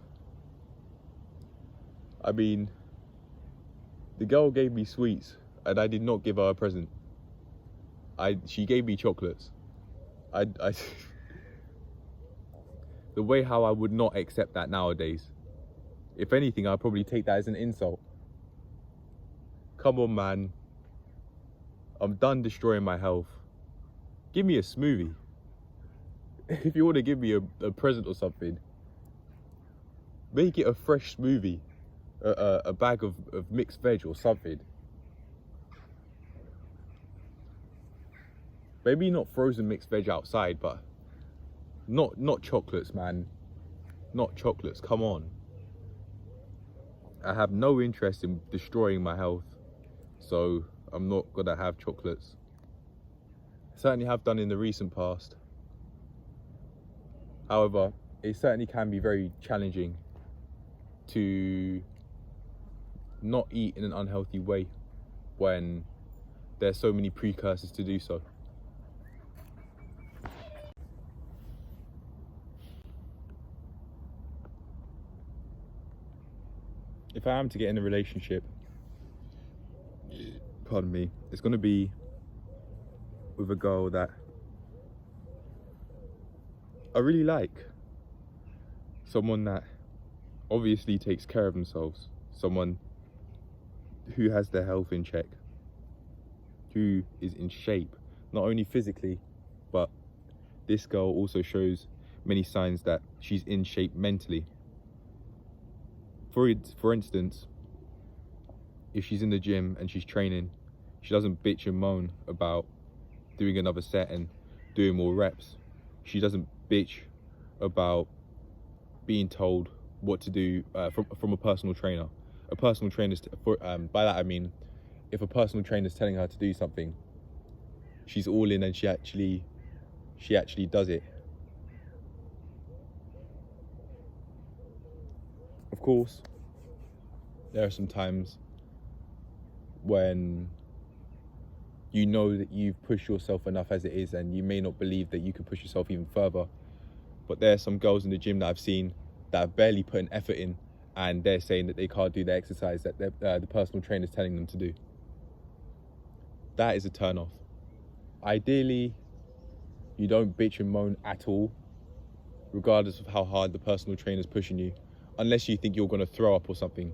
I mean, the girl gave me sweets and I did not give her a present. She gave me chocolates. The way how I would not accept that nowadays. If anything, I'd probably take that as an insult. Come on, man. I'm done destroying my health. Give me a smoothie. If you want to give me a present or something, make it a fresh smoothie. A bag of mixed veg or something. Maybe not frozen mixed veg outside, but not chocolates, man. Not chocolates, come on. I have no interest in destroying my health, so I'm not gonna have chocolates. Certainly have done in the recent past. However, it certainly can be very challenging to not eat in an unhealthy way when there's so many precursors to do so. If I am to get in a relationship, pardon me, it's going to be with a girl that I really like. Someone that obviously takes care of themselves. Someone who has their health in check. Who is in shape, not only physically, but this girl also shows many signs that she's in shape mentally. For instance, if she's in the gym and she's training, she doesn't bitch and moan about doing another set and doing more reps. She doesn't bitch about being told what to do from a personal trainer. A personal trainer, by that I mean, if a personal trainer is telling her to do something, she's all in and she actually does it. Of course, there are some times when you know that you've pushed yourself enough as it is and you may not believe that you can push yourself even further. But there are some girls in the gym that I've seen that have barely put an effort in and they're saying that they can't do the exercise that the personal trainer is telling them to do. That is a turn off. Ideally, you don't bitch and moan at all, regardless of how hard the personal trainer is pushing you, unless you think you're going to throw up or something.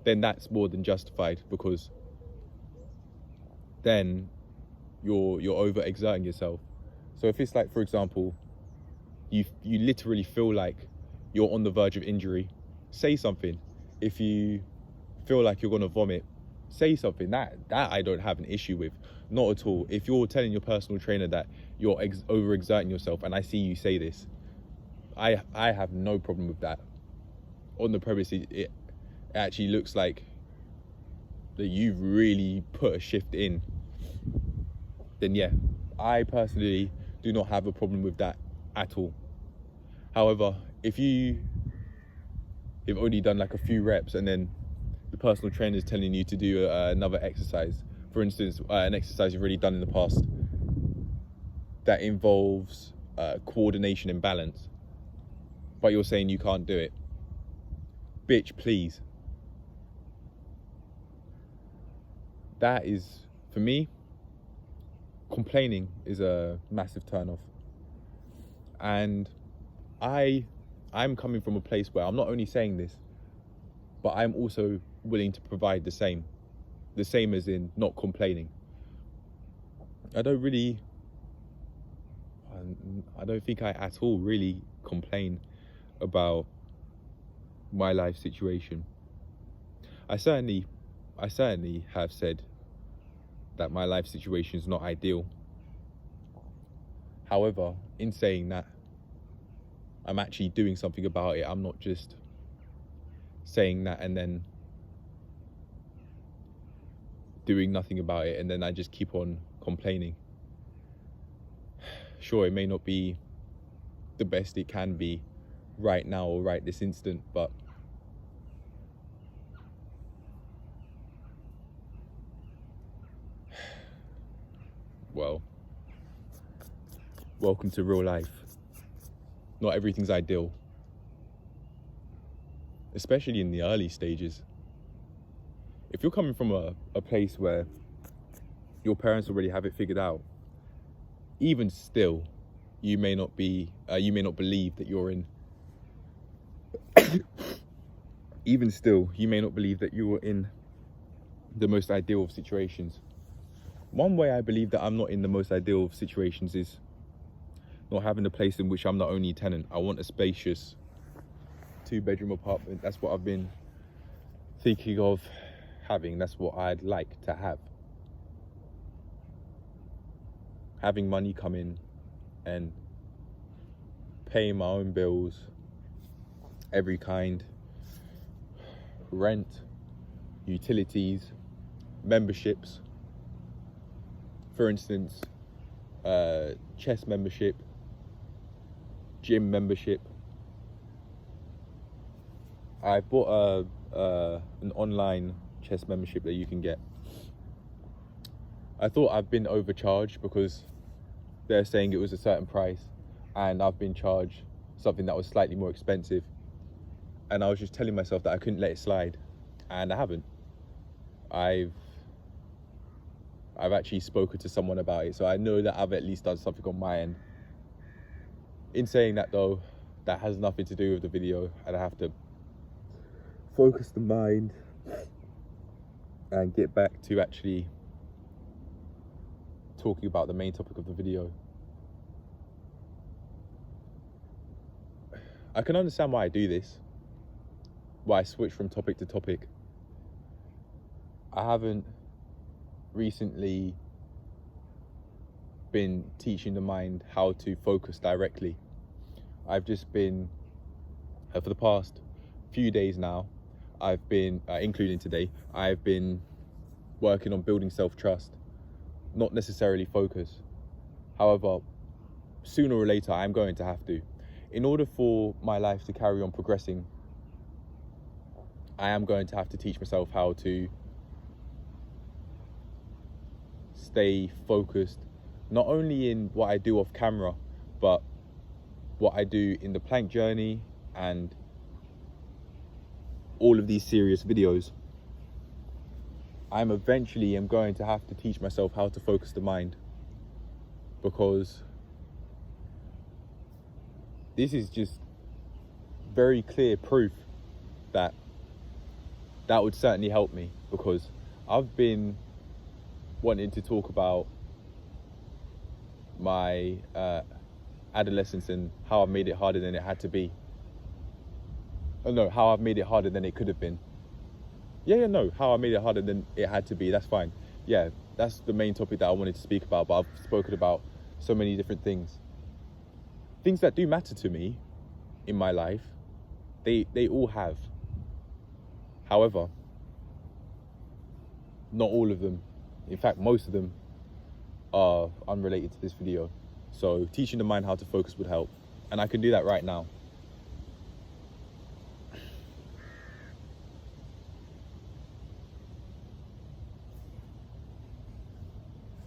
Then that's more than justified, because then you're overexerting yourself. So if it's like, for example, you literally feel like you're on the verge of injury, say something. If you feel like you're going to vomit, say something. That I don't have an issue with, not at all. If you're telling your personal trainer that you're overexerting yourself, and I see you say this, I have no problem with that. On the premise, it actually looks like that you've really put a shift in. Then yeah, I personally do not have a problem with that at all. However, if you've only done like a few reps and then the personal trainer is telling you to do another exercise, for instance, an exercise you've already done in the past that involves coordination and balance, but you're saying you can't do it, bitch, please. That is, for me, complaining is a massive turn off. And I'm coming from a place where I'm not only saying this, but I'm also willing to provide the same as in not complaining. I don't think I at all really complain about my life situation. I certainly have said that my life situation is not ideal. However, in saying that, I'm actually doing something about it. I'm not just saying that and then doing nothing about it, and then I just keep on complaining. Sure, it may not be the best it can be right now or right this instant, but well, welcome to real life. Not everything's ideal, especially in the early stages. If you're coming from a place where your parents already have it figured out, even still, you may not believe that you're in. Even still, you may not believe that you are in the most ideal of situations. One way I believe that I'm not in the most ideal of situations is not having a place in which I'm the only tenant. I want a spacious 2-bedroom apartment. That's what I've been thinking of having. That's what I'd like to have. Having money come in and paying my own bills, every kind, rent, utilities, memberships. For instance, chess membership, gym membership. I bought an online chess membership that you can get. I thought I've been overcharged because they're saying it was a certain price, and I've been charged something that was slightly more expensive. And I was just telling myself that I couldn't let it slide, and I haven't. I've actually spoken to someone about it, so I know that I've at least done something on my end. In saying that though, that has nothing to do with the video, and I have to focus the mind and get back to actually talking about the main topic of the video. I can understand why I do this, why I switch from topic to topic. I haven't recently been teaching the mind how to focus directly. I've just been, for the past few days now, I've been, including today, I've been working on building self-trust, not necessarily focus. However, sooner or later, I'm going to have to. In order for my life to carry on progressing, I am going to have to teach myself how to stay focused, not only in what I do off camera, but what I do in the plank journey and all of these serious videos. I'm eventually going to have to teach myself how to focus the mind, because this is just very clear proof that would certainly help me, because I've been wanting to talk about my adolescence and how I've made it harder than it had to be. Oh no, how I've made it harder than it could have been. How I made it harder than it had to be, that's fine. Yeah, that's the main topic that I wanted to speak about, but I've spoken about so many different things. Things that do matter to me in my life, they all have. However, not all of them, in fact, most of them are unrelated to this video. So teaching the mind how to focus would help. And I can do that right now.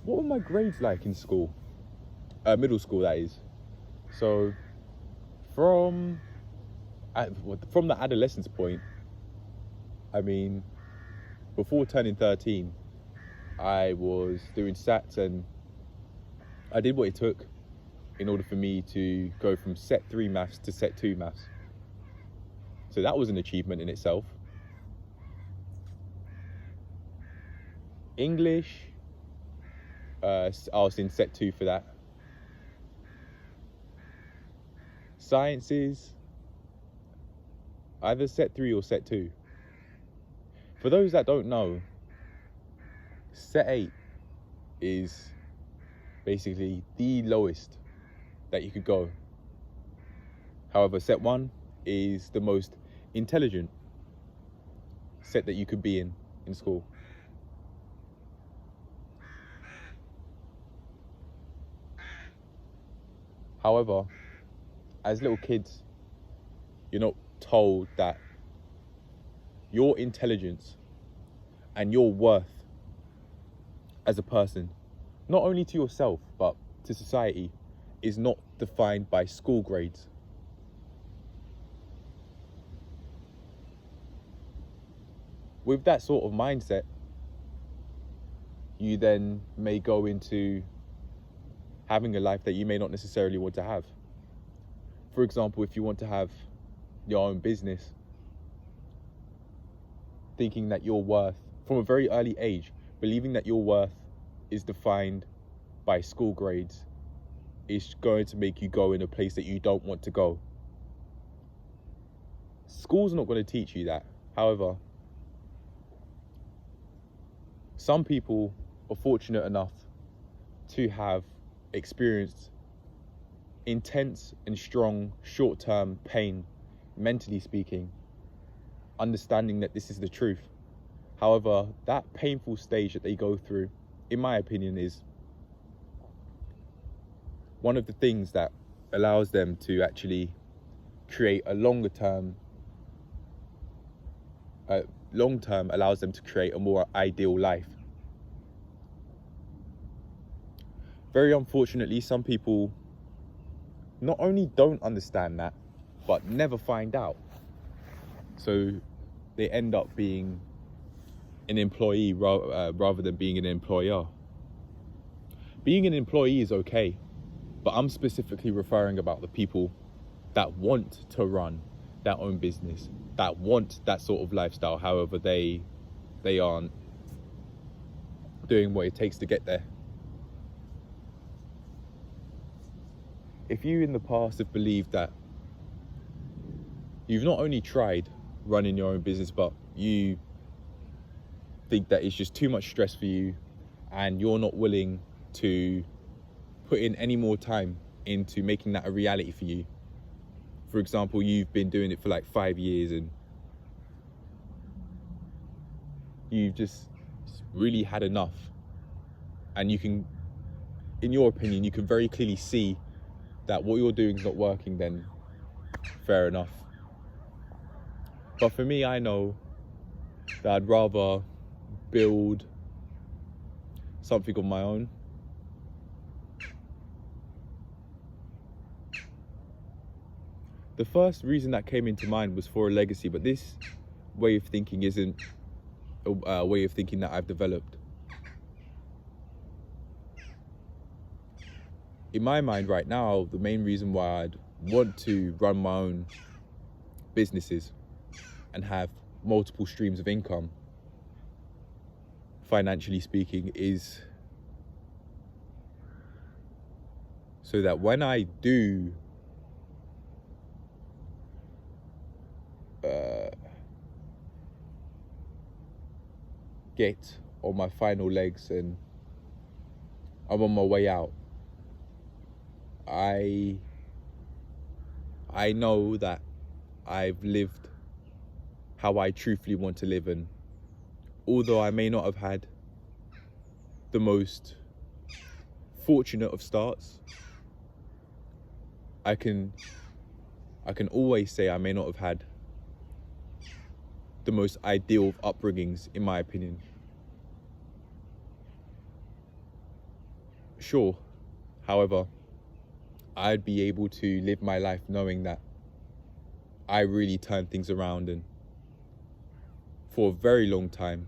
What were my grades like in school? Middle school, that is. So from the adolescence point, I mean, before turning 13, I was doing SATs, and I did what it took in order for me to go from set 3 maths to set 2 maths. So that was an achievement in itself. English, I was in set 2 for that. Sciences, either set 3 or set 2. For those that don't know, set 8 is basically the lowest that you could go. However, set 1 is the most intelligent set that you could be in school. However, as little kids, you're not told that your intelligence and your worth as a person, not only to yourself, but to society, is not defined by school grades. With that sort of mindset, you then may go into having a life that you may not necessarily want to have. For example, if you want to have your own business, thinking that your worth, from a very early age, believing that your worth is defined by school grades, is going to make you go in a place that you don't want to go. School's not going to teach you that. However, some people are fortunate enough to have experienced intense and strong short-term pain, mentally speaking, understanding that this is the truth. However, that painful stage that they go through, in my opinion, is one of the things that allows them to actually create a long term allows them to create a more ideal life. Very unfortunately, some people not only don't understand that, but never find out. So they end up being an employee rather than being an employer. Being an employee is okay, but I'm specifically referring about the people that want to run their own business, that want that sort of lifestyle. However, they aren't doing what it takes to get there. If you in the past have believed that you've not only tried running your own business, but you think that it's just too much stress for you and you're not willing to put in any more time into making that a reality for you. For example, you've been doing it for like 5 years and you've just really had enough, and you can, in your opinion, you can very clearly see that what you're doing is not working, then fair enough. But for me, I know that I'd rather build something of my own. The first reason that came into mind was for a legacy, but this way of thinking isn't a way of thinking that I've developed. In my mind right now, the main reason why I'd want to run my own businesses and have multiple streams of income, financially speaking, is so that when I do get on my final legs and I'm on my way out, I know that I've lived how I truthfully want to live, and although I may not have had the most fortunate of starts, I can always say I may not have had the most ideal of upbringings, in my opinion. Sure, however, I'd be able to live my life knowing that I really turned things around, and for a very long time,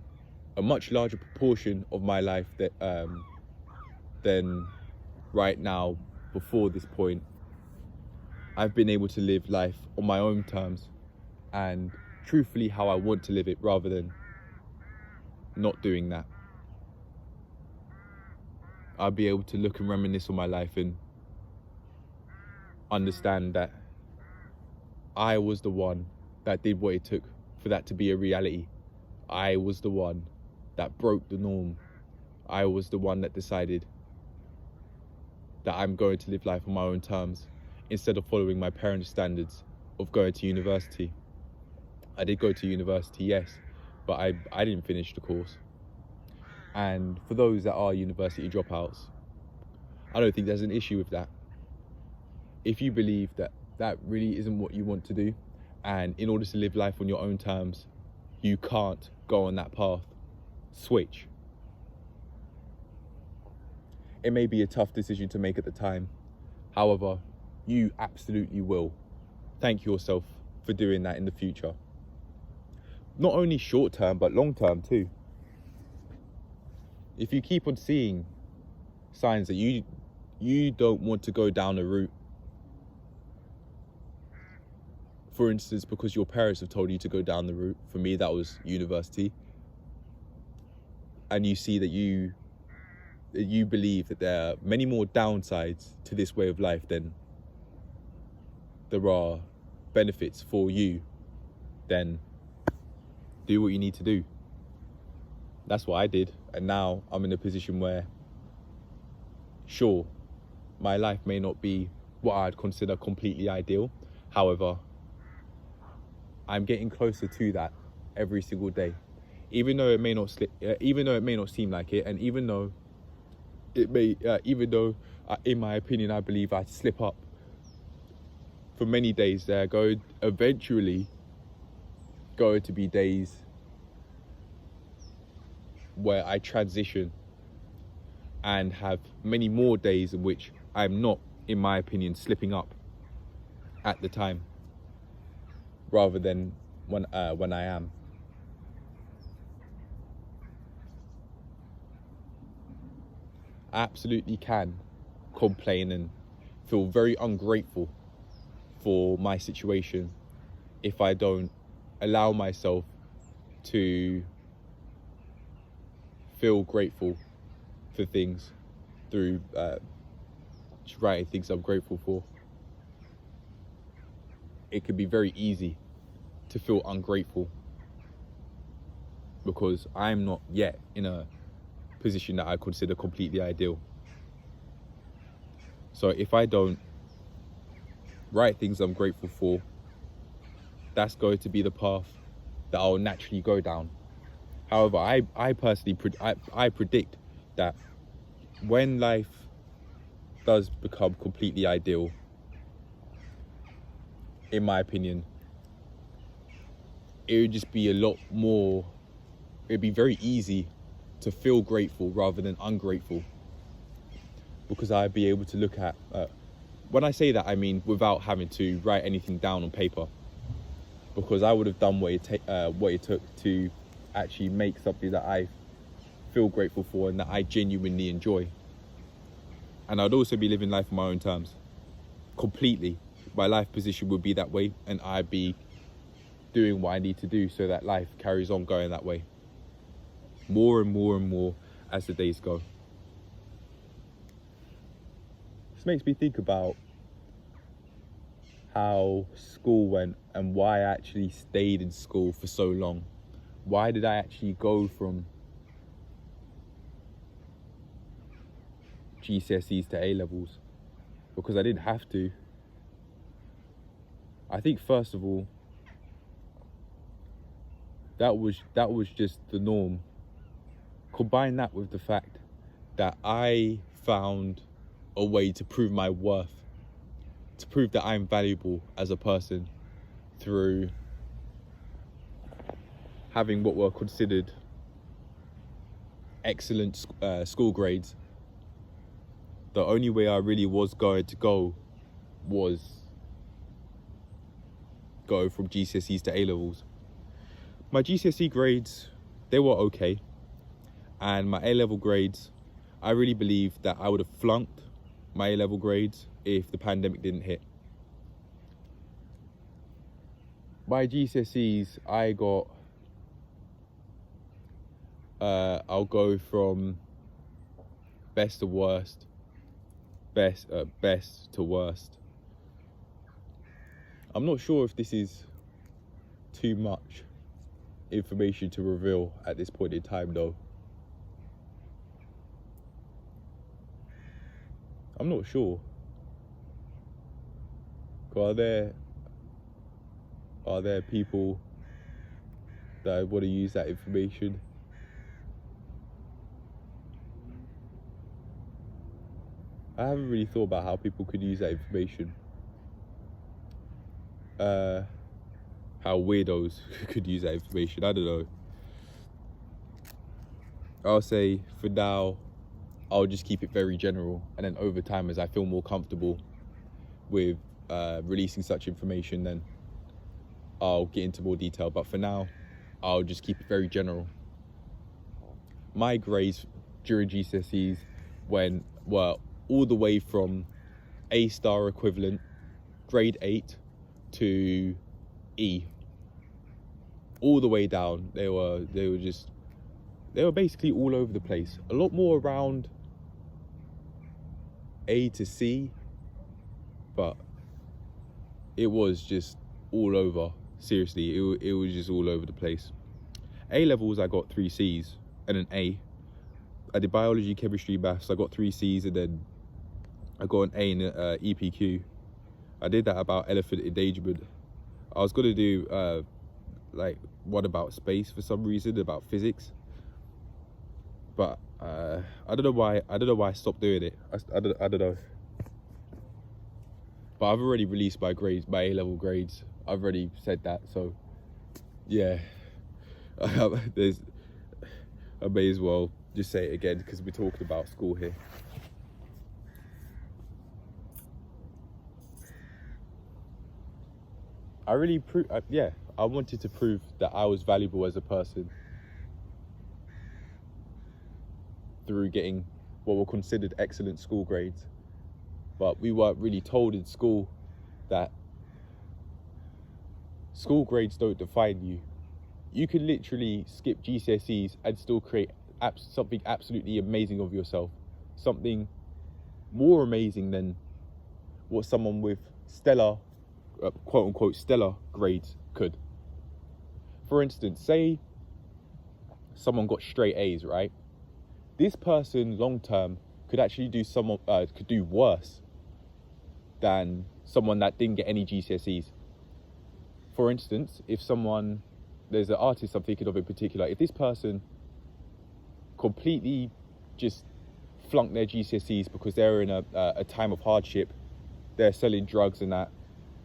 a much larger proportion of my life that than right now, before this point, I've been able to live life on my own terms and truthfully how I want to live it, rather than not doing that. I'll be able to look and reminisce on my life and understand that I was the one that did what it took for that to be a reality. I was the one that broke the norm. I was the one that decided that I'm going to live life on my own terms instead of following my parents' standards of going to university. I did go to university, yes, but I didn't finish the course. And for those that are university dropouts, I don't think there's an issue with that. If you believe that that really isn't what you want to do, and in order to live life on your own terms, you can't go on that path, switch. It may be a tough decision to make at the time. However, you absolutely will thank yourself for doing that in the future. Not only short term, but long term too. If you keep on seeing signs that you don't want to go down a route, for instance, because your parents have told you to go down the route, for me that was university, and you see that you believe that there are many more downsides to this way of life than there are benefits for you, then do what you need to do. That's what I did, and now I'm in a position where, sure, my life may not be what I'd consider completely ideal. However, I'm getting closer to that every single day, even though it may not seem like it, and even though in my opinion, I believe I slip up for many days. There are eventually going to be days where I transition and have many more days in which I'm not, in my opinion, slipping up at the time, rather than when I am. I absolutely can complain and feel very ungrateful for my situation if I don't allow myself to feel grateful for things through writing things I'm grateful for. It can be very easy to feel ungrateful because I'm not yet in a position that I consider completely ideal. So if I don't write things I'm grateful for, that's going to be the path that I'll naturally go down. However, I personally predict that when life does become completely ideal, in my opinion, it would just be it'd be very easy to feel grateful rather than ungrateful, because I'd be able to look at, when I say that, I mean without having to write anything down on paper, because I would have done what it took to actually make something that I feel grateful for and that I genuinely enjoy. And I'd also be living life on my own terms, completely. My life position would be that way, and I'd be doing what I need to do so that life carries on going that way, more and more and more as the days go. This makes me think about how school went and why I actually stayed in school for so long. Why did I actually go from GCSEs to A-levels? Because I didn't have to. I think first of all, that was just the norm. Combine that with the fact that I found a way to prove my worth, to prove that I'm valuable as a person through having what were considered excellent school grades. The only way I really was going to go was go from GCSEs to A-levels. My GCSE grades, they were okay, and my A-level grades, I really believe that I would have flunked my A-level grades if the pandemic didn't hit. My GCSEs, I got, I'll go from best to worst, best to worst. I'm not sure if this is too much information to reveal at this point in time though. I'm not sure. Are there people that I want to use that information. I haven't really thought about how people could use that information. How weirdos could use that information. I don't know. I'll say for now, I'll just keep it very general, and then over time, as I feel more comfortable with releasing such information, then I'll get into more detail. But for now, I'll just keep it very general. My grades during GCSEs were all the way from A-star equivalent, grade 8 to E. All the way down. They were basically all over the place. A lot more around A to C, but it was just all over. Seriously, it was just all over the place. A levels, I got 3 C's and an A. I did biology, chemistry, maths. I got 3 C's, and then I got an A in EPQ. I did that about elephant endangerment. I was gonna do like one about space for some reason, about physics, but I don't know why I stopped doing it. I don't know. But I've already released my grades, my A-level grades. I've already said that, so yeah. I may as well just say it again because we're talking about school here. I wanted to prove that I was valuable as a person through getting what were considered excellent school grades. But we weren't really told in school that school grades don't define you. You can literally skip GCSEs and still create something absolutely amazing of yourself. Something more amazing than what someone with stellar, quote unquote, stellar grades could. For instance, say someone got straight A's, right? This person long term could actually could do worse than someone that didn't get any GCSEs. For instance, if there's an artist I'm thinking of in particular, if this person completely just flunked their GCSEs because they're in a time of hardship, they're selling drugs and that,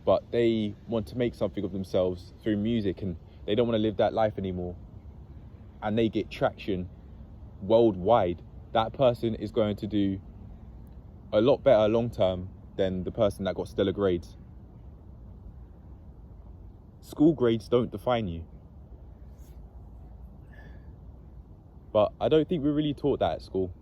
but they want to make something of themselves through music and they don't want to live that life anymore, and they get traction worldwide, that person is going to do a lot better long term than the person that got stellar grades. School grades don't define you. But I don't think we're really taught that at school.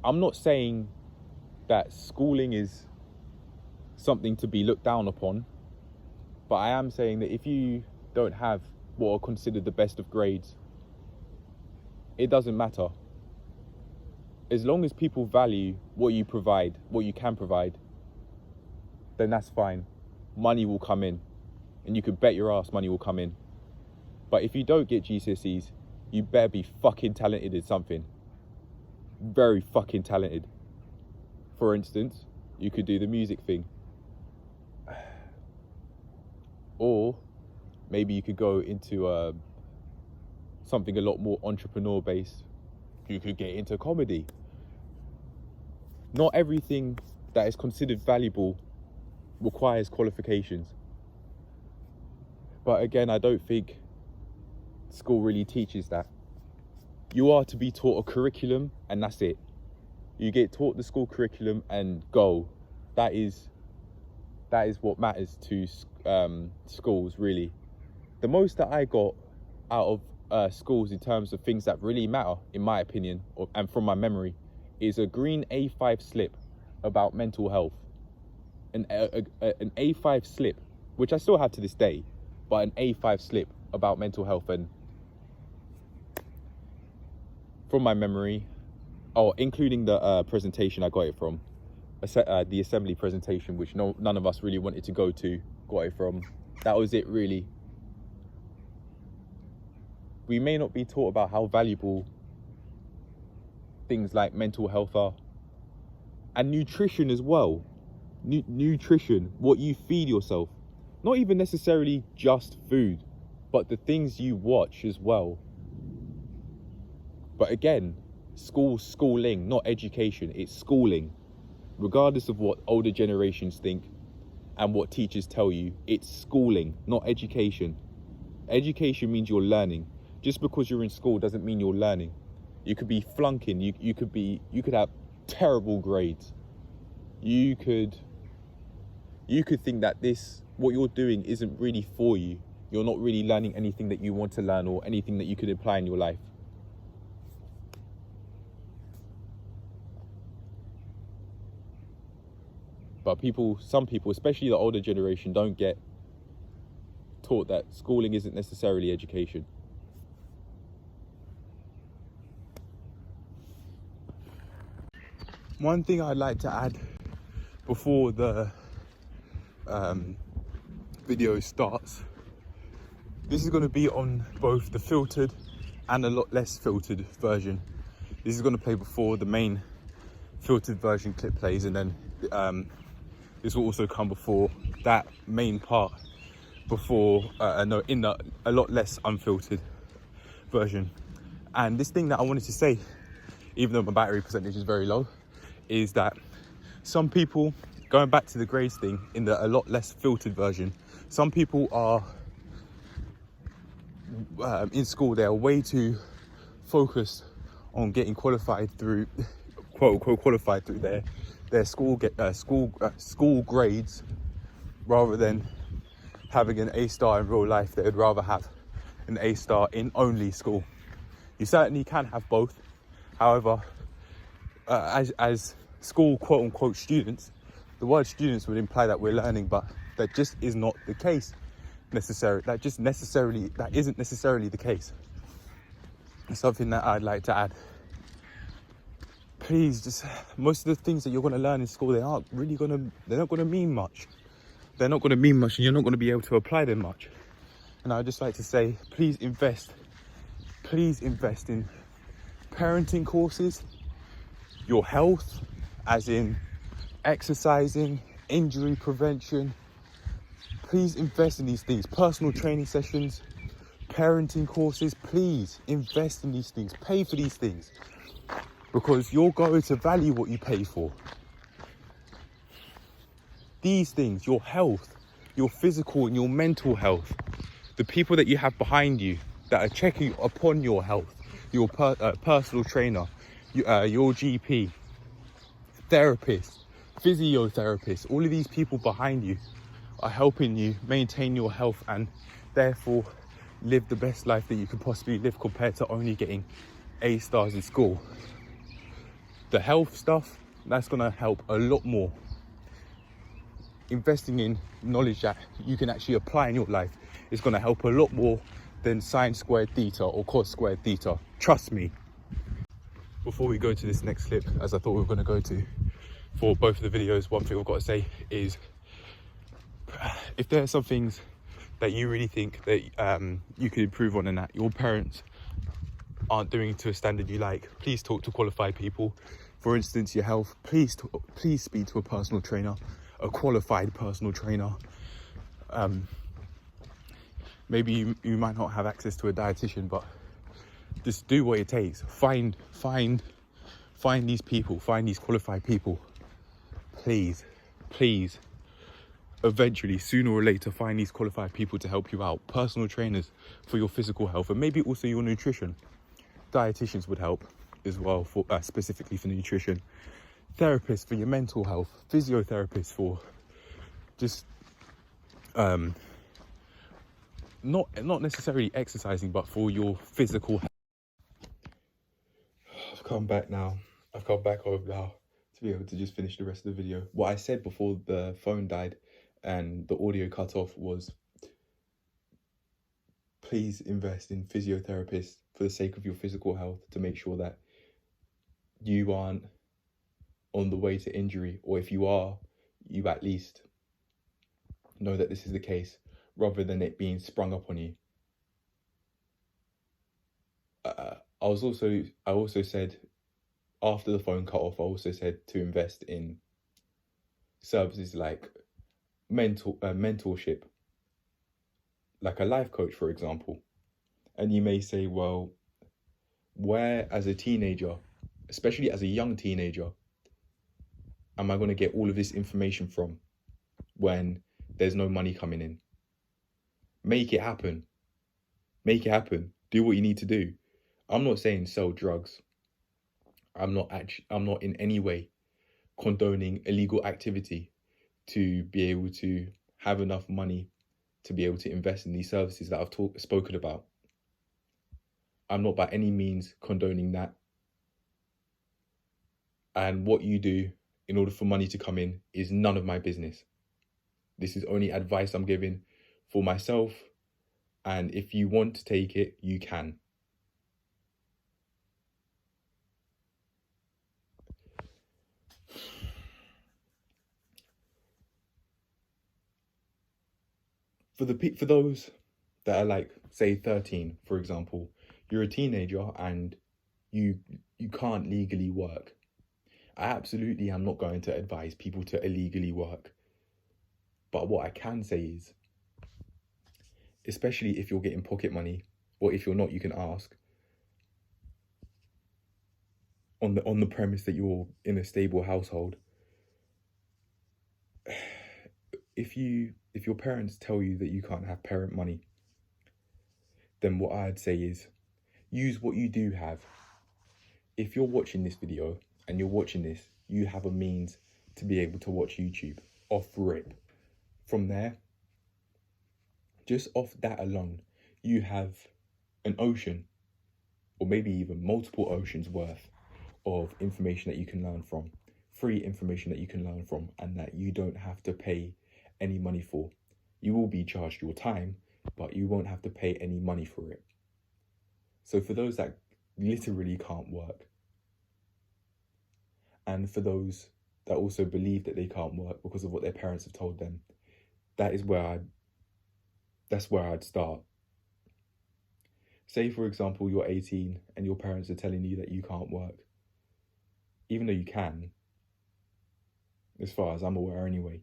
I'm not saying that schooling is something to be looked down upon, but I am saying that if you don't have what are considered the best of grades, it doesn't matter. As long as people value what you provide, what you can provide, then that's fine. Money will come in, and you can bet your ass money will come in. But if you don't get GCSEs, you better be fucking talented in something. Very fucking talented. For instance, you could do the music thing. Or maybe you could go into something a lot more entrepreneur based. You could get into comedy. Not everything that is considered valuable requires qualifications. But again, I don't think school really teaches that. You are to be taught a curriculum and that's it. You get taught the school curriculum and go. That is what matters to schools, really. The most that I got out of schools in terms of things that really matter, in my opinion, and from my memory, is a green A5 slip about mental health. An A5 slip, which I still have to this day, but an A5 slip about mental health. And from my memory, including the presentation I got it from, the assembly presentation, which none of us really wanted to go to, got it from. That was it, really. We may not be taught about how valuable things like mental health are, and nutrition as well. nutrition, what you feed yourself, not even necessarily just food, but the things you watch as well. But again, schooling, not education, it's schooling. Regardless of what older generations think and what teachers tell you, it's schooling, not education. Education means you're learning. Just because you're in school doesn't mean you're learning. You could be flunking, you could have terrible grades. You could think that what you're doing isn't really for you. You're not really learning anything that you want to learn or anything that you could apply in your life. But some people, especially the older generation, don't get taught that schooling isn't necessarily education. One thing I'd like to add before the video starts, this is going to be on both the filtered and a lot less filtered version. This is going to play before the main filtered version clip plays, and then this will also come before that main part, in the a lot less unfiltered version. And this thing that I wanted to say, even though my battery percentage is very low, is that some people, going back to the grades thing, in the a lot less filtered version, some people are in school, they're way too focused on getting qualified through, quote unquote, qualified through their school grades, rather than having an A-star in real life. They would rather have an A-star in only school. You certainly can have both. However, as school quote unquote students, the word students would imply that we're learning, but that just is not the case necessarily. That isn't necessarily the case. It's something that I'd like to add. Please, just most of the things that you're going to learn in school, they're not going to mean much. They're not going to mean much, and you're not going to be able to apply them much. And I'd just like to say, please invest in parenting courses, your health, as in exercising, injury prevention. Please invest in these things. Personal training sessions, parenting courses. Please invest in these things. Pay for these things, because you're going to value what you pay for. These things, your health, your physical and your mental health, the people that you have behind you that are checking upon your health, your personal trainer, your GP, therapist, physiotherapist, all of these people behind you are helping you maintain your health and therefore live the best life that you could possibly live, compared to only getting A stars in school. The health stuff, that's going to help a lot more. Investing in knowledge that you can actually apply in your life is going to help a lot more than sine squared theta or cos squared theta. Trust me. Before we go to this next clip, as I thought we were going to go to for both of the videos, one thing I've got to say is, if there are some things that you really think that you could improve on and that your parents aren't doing to a standard you like, please talk to qualified people. For instance, your health, please speak to a personal trainer, a qualified personal trainer. Maybe you might not have access to a dietitian, but just do what it takes. Find these people, find these qualified people. Please, eventually, sooner or later, find these qualified people to help you out. Personal trainers for your physical health, and maybe also your nutrition. Dietitians would help as well, for specifically for nutrition. Therapists for your mental health. Physiotherapists for just not necessarily exercising, but for your physical health. I've come back now. I've come back home now to be able to just finish the rest of the video. What I said before the phone died and the audio cut off was, please invest in physiotherapists for the sake of your physical health, to make sure that you aren't on the way to injury, or if you are, you at least know that this is the case, rather than it being sprung up on you. I also said, after the phone cut off, I also said to invest in services like mentorship, like a life coach, for example. And you may say, well, where as a teenager, especially as a young teenager, am I going to get all of this information from when there's no money coming in? Make it happen. Make it happen. Do what you need to do. I'm not saying sell drugs. I'm not in any way condoning illegal activity to be able to have enough money to be able to invest in these services that I've spoken about. I'm not by any means condoning that. And what you do in order for money to come in is none of my business. This is only advice I'm giving for myself. And if you want to take it, you can. For those that are like, say, 13, for example, you're a teenager and you can't legally work. I absolutely am not going to advise people to illegally work. But what I can say is, especially if you're getting pocket money, or if you're not, you can ask, on the premise that you're in a stable household. If your parents tell you that you can't have parent money, then what I'd say is use what you do have. If you're watching this video and you're watching this, you have a means to be able to watch YouTube off rip. From there, just off that alone, you have an ocean, or maybe even multiple oceans worth of information that you can learn from, free information that you can learn from, and that you don't have to pay any money for. You will be charged your time, but you won't have to pay any money for it. So for those that literally can't work, and for those that also believe that they can't work because of what their parents have told them, that's where I'd start. Say, for example, you're 18 and your parents are telling you that you can't work, even though you can, as far as I'm aware anyway.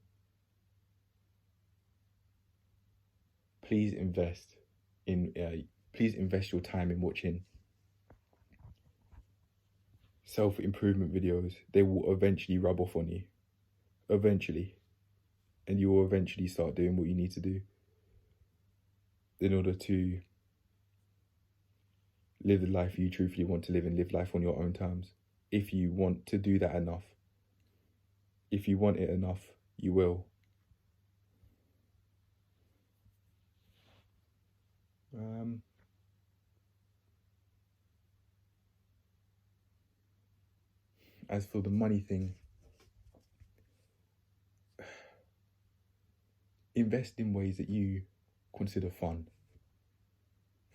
Please invest your time in watching self-improvement videos. They will eventually rub off on you. Eventually. And you will eventually start doing what you need to do in order to live the life you truthfully want to live, and live life on your own terms. If you want to do that enough, if you want it enough, you will. As for the money thing, invest in ways that you consider fun.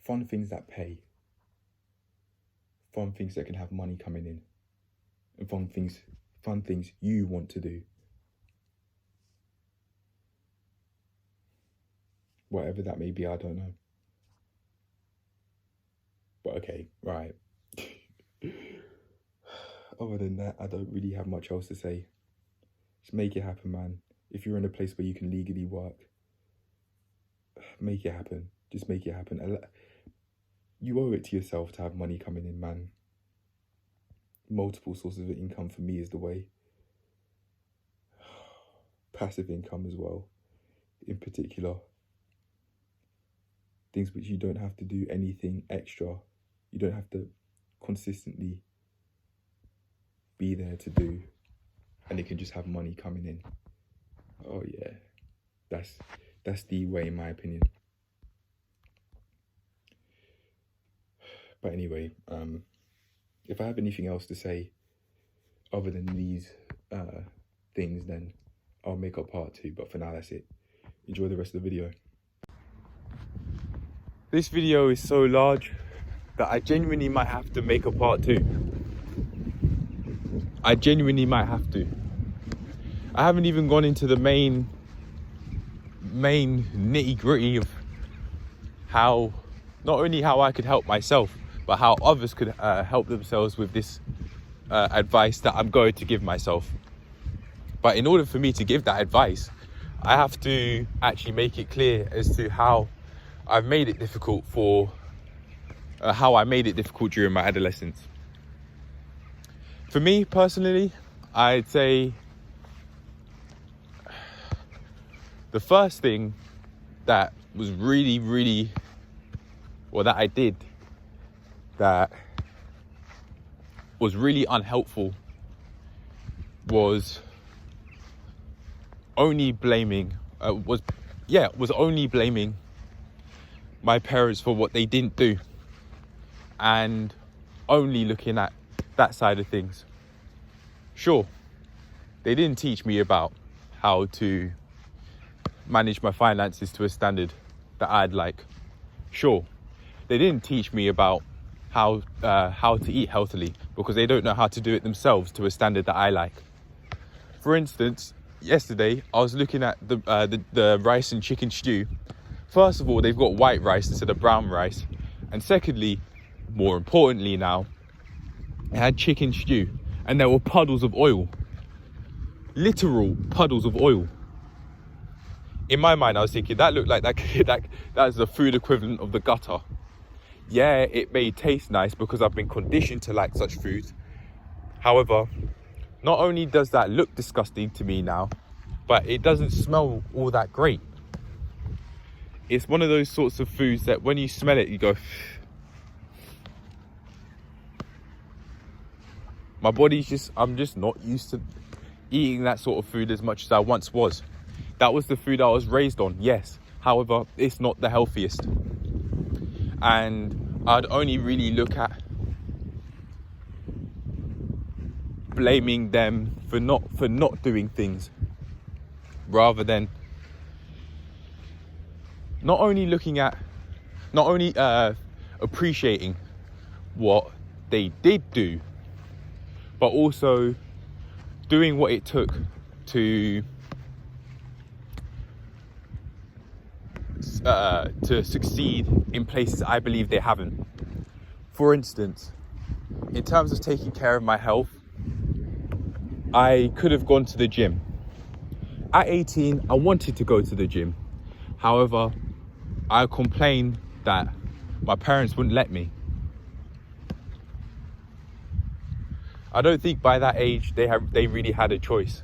Fun things that pay. Fun things that can have money coming in. And fun things you want to do. Whatever that may be, I don't know. But okay, right. Other than that, I don't really have much else to say. Just make it happen, man. If you're in a place where you can legally work, make it happen. Just make it happen. You owe it to yourself to have money coming in, man. Multiple sources of income for me is the way. Passive income as well, in particular. Things which you don't have to do anything extra. You don't have to consistently be there to do, and it can just have money coming in. Oh yeah, that's the way, in my opinion. But anyway, if I have anything else to say other than these things, then I'll make up part 2. But for now, that's it. Enjoy the rest of the video. This video is so large that I genuinely might have to make a part 2. I genuinely might have to. I haven't even gone into the main nitty-gritty of how, not only how I could help myself, but how others could help themselves with this advice that I'm going to give myself. But in order for me to give that advice, I have to actually make it clear as to how I've made it difficult how I made it difficult during my adolescence. For me personally, I'd say the first thing that was that I did that was really unhelpful was only blaming my parents for what they didn't do, and only looking at that side of things. Sure, they didn't teach me about how to manage my finances to a standard that I'd like. Sure, they didn't teach me about how to eat healthily, because they don't know how to do it themselves to a standard that I like. For instance, yesterday I was looking at the rice and chicken stew. First of all, they've got white rice instead of brown rice, and secondly, more importantly now, it had chicken stew, and there were puddles of oil, literal puddles of oil. In my mind, I was thinking that looked like that's the food equivalent of the gutter. Yeah, it may taste nice because I've been conditioned to like such foods. However, not only does that look disgusting to me now, but it doesn't smell all that great. It's one of those sorts of foods that when you smell it, you go, my body's I'm just not used to eating that sort of food as much as I once was. That was the food I was raised on, yes. However, it's not the healthiest. And I'd only really look at blaming them for not doing things, rather than not only appreciating what they did do, but also doing what it took to succeed in places I believe they haven't. For instance, in terms of taking care of my health, I could have gone to the gym. At 18, I wanted to go to the gym. However, I complained that my parents wouldn't let me. I don't think by that age they really had a choice.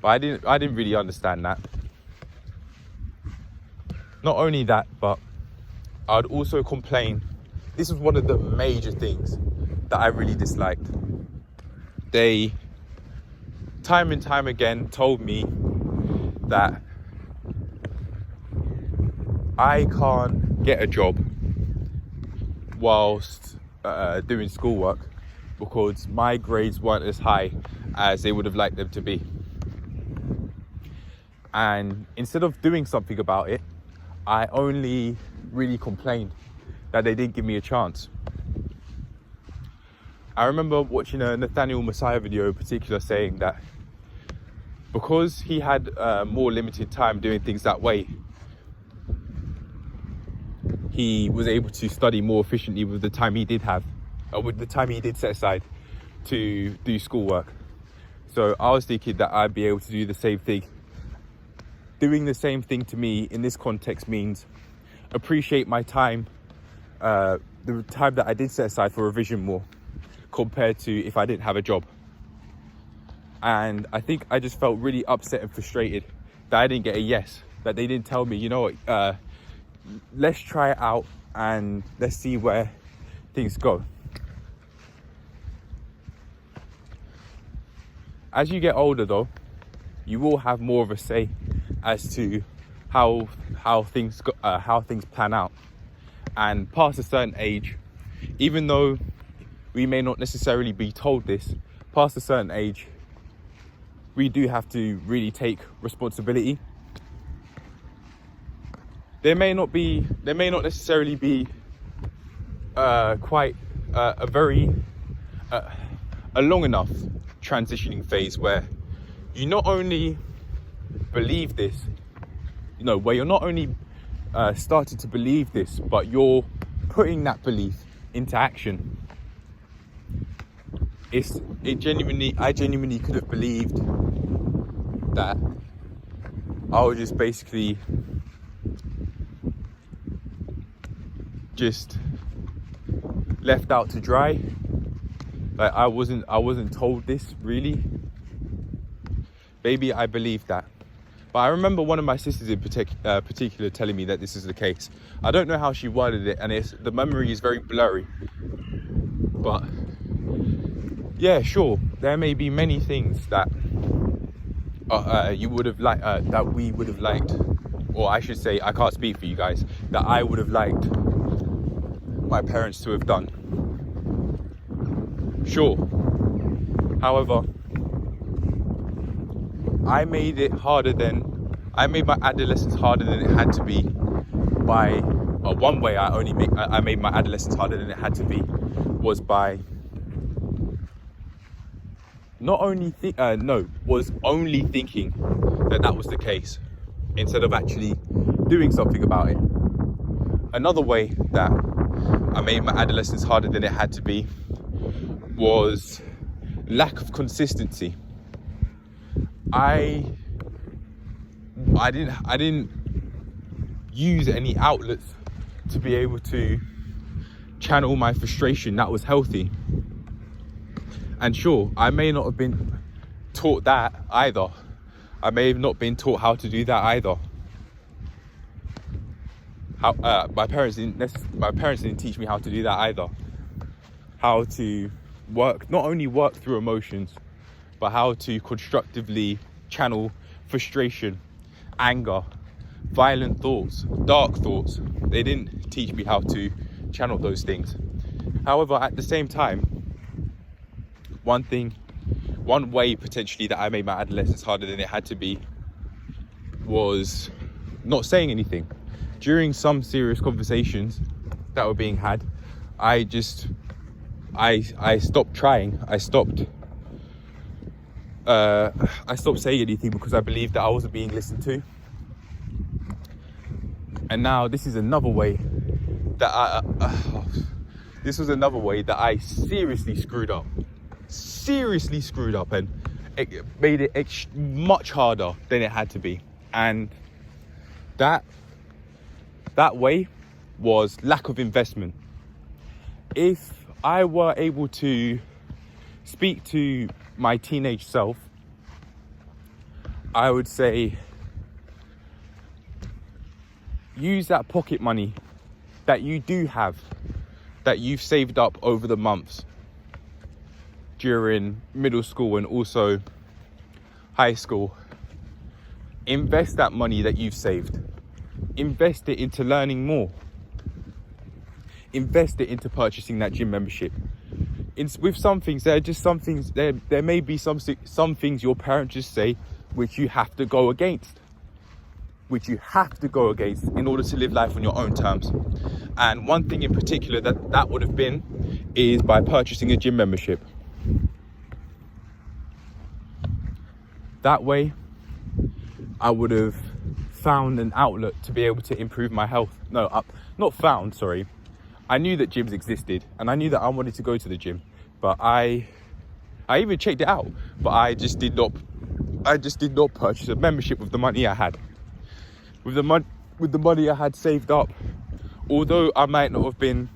But I didn't really understand that. Not only that, but I'd also complain. This was one of the major things that I really disliked. They, time and time again, told me that I can't get a job whilst doing schoolwork because my grades weren't as high as they would have liked them to be. And instead of doing something about it, I only really complained that they didn't give me a chance. I remember watching a Nathaniel Messiah video in particular saying that because he had more limited time doing things that way, he was able to study more efficiently with the time he did have, or with the time he did set aside to do schoolwork. So I was thinking that I'd be able to do the same thing. Doing the same thing to me in this context means appreciate my time, the time that I did set aside for revision more, compared to if I didn't have a job. And I think I just felt really upset and frustrated that I didn't get a yes, that they didn't tell me, you know what, let's try it out and let's see where things go. As you get older though, you will have more of a say as to how things plan out. And past a certain age, even though we may not necessarily be told this, past a certain age, we do have to really take responsibility. There may not necessarily be quite a long enough transitioning phase where you not only believe this, where you're not only starting to believe this, but you're putting that belief into action. I genuinely could have believed that I was just basically just left out to dry. Like I wasn't told this really. Maybe I believed that. But I remember one of my sisters in particular telling me that this is the case. I don't know how she worded it, and the memory is very blurry. But yeah, sure, there may be many things that you would have liked, that we would have liked, or I should say, I can't speak for you guys, that I would have liked my parents to have done. Sure. However, I made my adolescence harder than it had to be by one way I made my adolescence harder than it had to be was by only thinking that was the case instead of actually doing something about it. Another way that I made my adolescence harder than it had to be was lack of consistency. I didn't use any outlets to be able to channel my frustration that was healthy. And sure, I may not have been taught that either. I may have not been taught how to do that either. My parents didn't teach me how to do that either. How to not only work through emotions, but how to constructively channel frustration, anger, violent thoughts, dark thoughts. They didn't teach me how to channel those things. However, at the same time, one way potentially that I made my adolescence harder than it had to be was not saying anything. During some serious conversations that were being had, I stopped trying. I stopped saying anything because I believed that I wasn't being listened to. And now this is another way that I seriously screwed up, and it made it much harder than it had to be. And that way was lack of investment. If I were able to speak to my teenage self, I would say use that pocket money that you do have, that you've saved up over the months during middle school and also high school. Invest that money that you've saved. Invest it into learning more. Invest it into purchasing that gym membership. With some things, there may be some things your parents just say which you have to go against. In order to live life on your own terms. And one thing in particular that would have been is by purchasing a gym membership. That way, I would have found an outlet to be able to improve my health. I knew that gyms existed, and I knew that I wanted to go to the gym, but I even checked it out, but I just did not purchase a membership with the money I had. With the money I had saved up, although I might not have been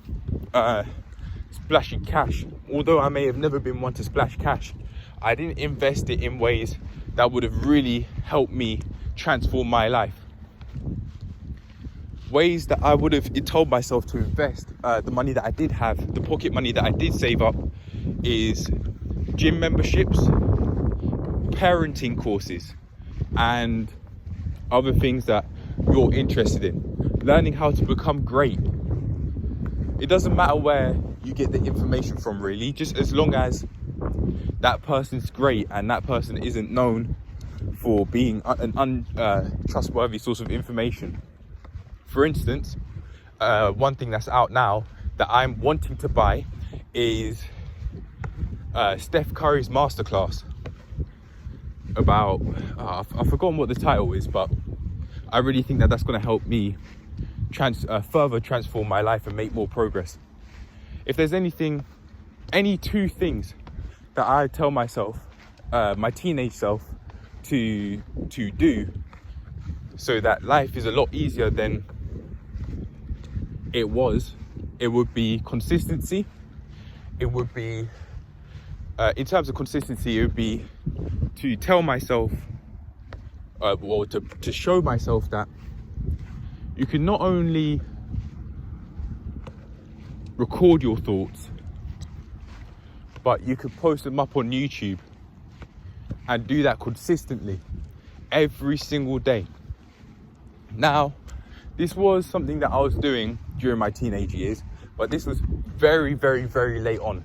splashing cash, although I may have never been one to splash cash, I didn't invest it in ways that would have really helped me transform my life. Ways that I would have told myself to invest the money that I did have, the pocket money that I did save up, is gym memberships, parenting courses, and other things that you're interested in. Learning how to become great. It doesn't matter where you get the information from, really, just as long as that person's great and that person isn't known for being an untrustworthy source of information. For instance, one thing that's out now that I'm wanting to buy is Steph Curry's masterclass about, I've forgotten what the title is, but I really think that that's going to help me further transform my life and make more progress. If there's any two things that I tell myself, my teenage self, to do, so that life is a lot easier than it was. It would be consistency. It would be, in terms of consistency, it would be to tell myself, or to show myself that you can not only record your thoughts, but you could post them up on YouTube and do that consistently every single day. Now, this was something that I was doing during my teenage years, but this was very, very, very late on.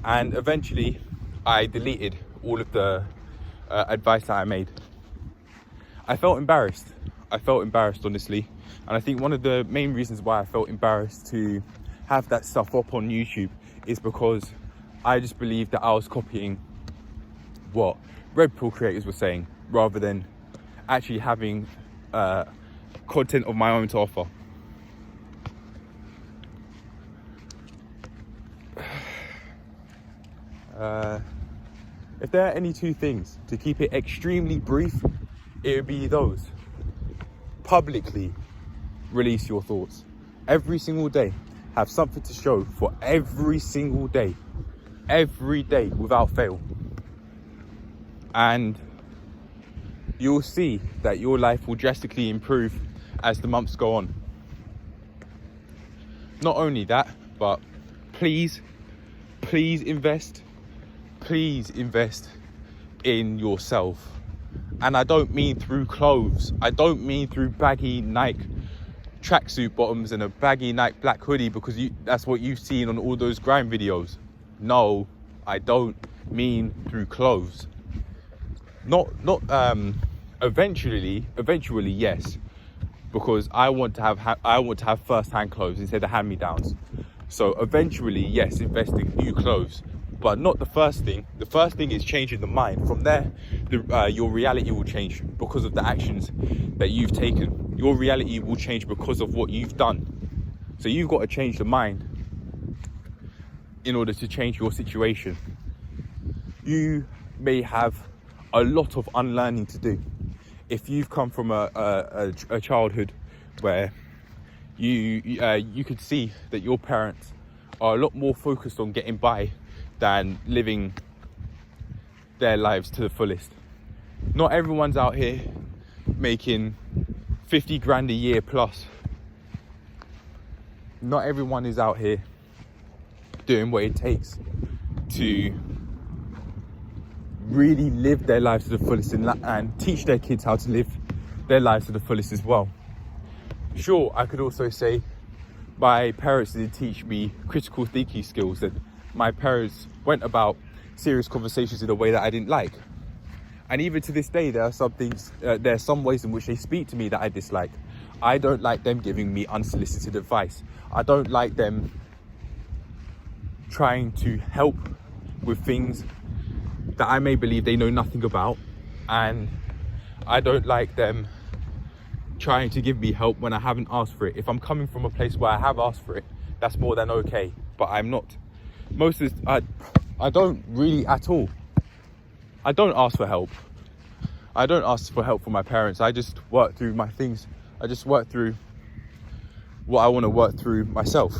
And eventually I deleted all of the advice that I made. I felt embarrassed, honestly. And I think one of the main reasons why I felt embarrassed to have that stuff up on YouTube is because I just believed that I was copying what Red Pill creators were saying, rather than actually having content of my own to offer. If there are any two things, to keep it extremely brief, it would be those. Publicly release your thoughts. Every single day. Have something to show for every single day. Every day without fail. And you'll see that your life will drastically improve as the months go on. Not only that, but please invest in yourself. And I don't mean through clothes. I don't mean through baggy Nike tracksuit bottoms and a baggy Nike black hoodie, because that's what you've seen on all those grind videos. No, I don't mean through clothes. Not eventually yes, because I want to have first-hand clothes instead of hand-me-downs. So eventually, yes, invest in new clothes, but not the first thing. The first thing is changing the mind. From there, your reality will change because of the actions that you've taken. Your reality will change because of what you've done. So you've got to change the mind in order to change your situation. You may have a lot of unlearning to do. If you've come from a childhood where you could see that your parents are a lot more focused on getting by than living their lives to the fullest. Not everyone's out here making 50 grand a year plus. Not everyone is out here doing what it takes to really live their lives to the fullest and teach their kids how to live their lives to the fullest as well. Sure, I could also say my parents didn't teach me critical thinking skills, and my parents went about serious conversations in a way that I didn't like. And even to this day, there are some ways in which they speak to me that I dislike. I don't like them giving me unsolicited advice. I don't like them trying to help with things that I may believe they know nothing about. And I don't like them trying to give me help when I haven't asked for it. If I'm coming from a place where I have asked for it, that's more than okay. But I'm not. I don't really at all. I don't ask for help. I don't ask for help from my parents. I just work through my things. I just work through what I want to work through myself.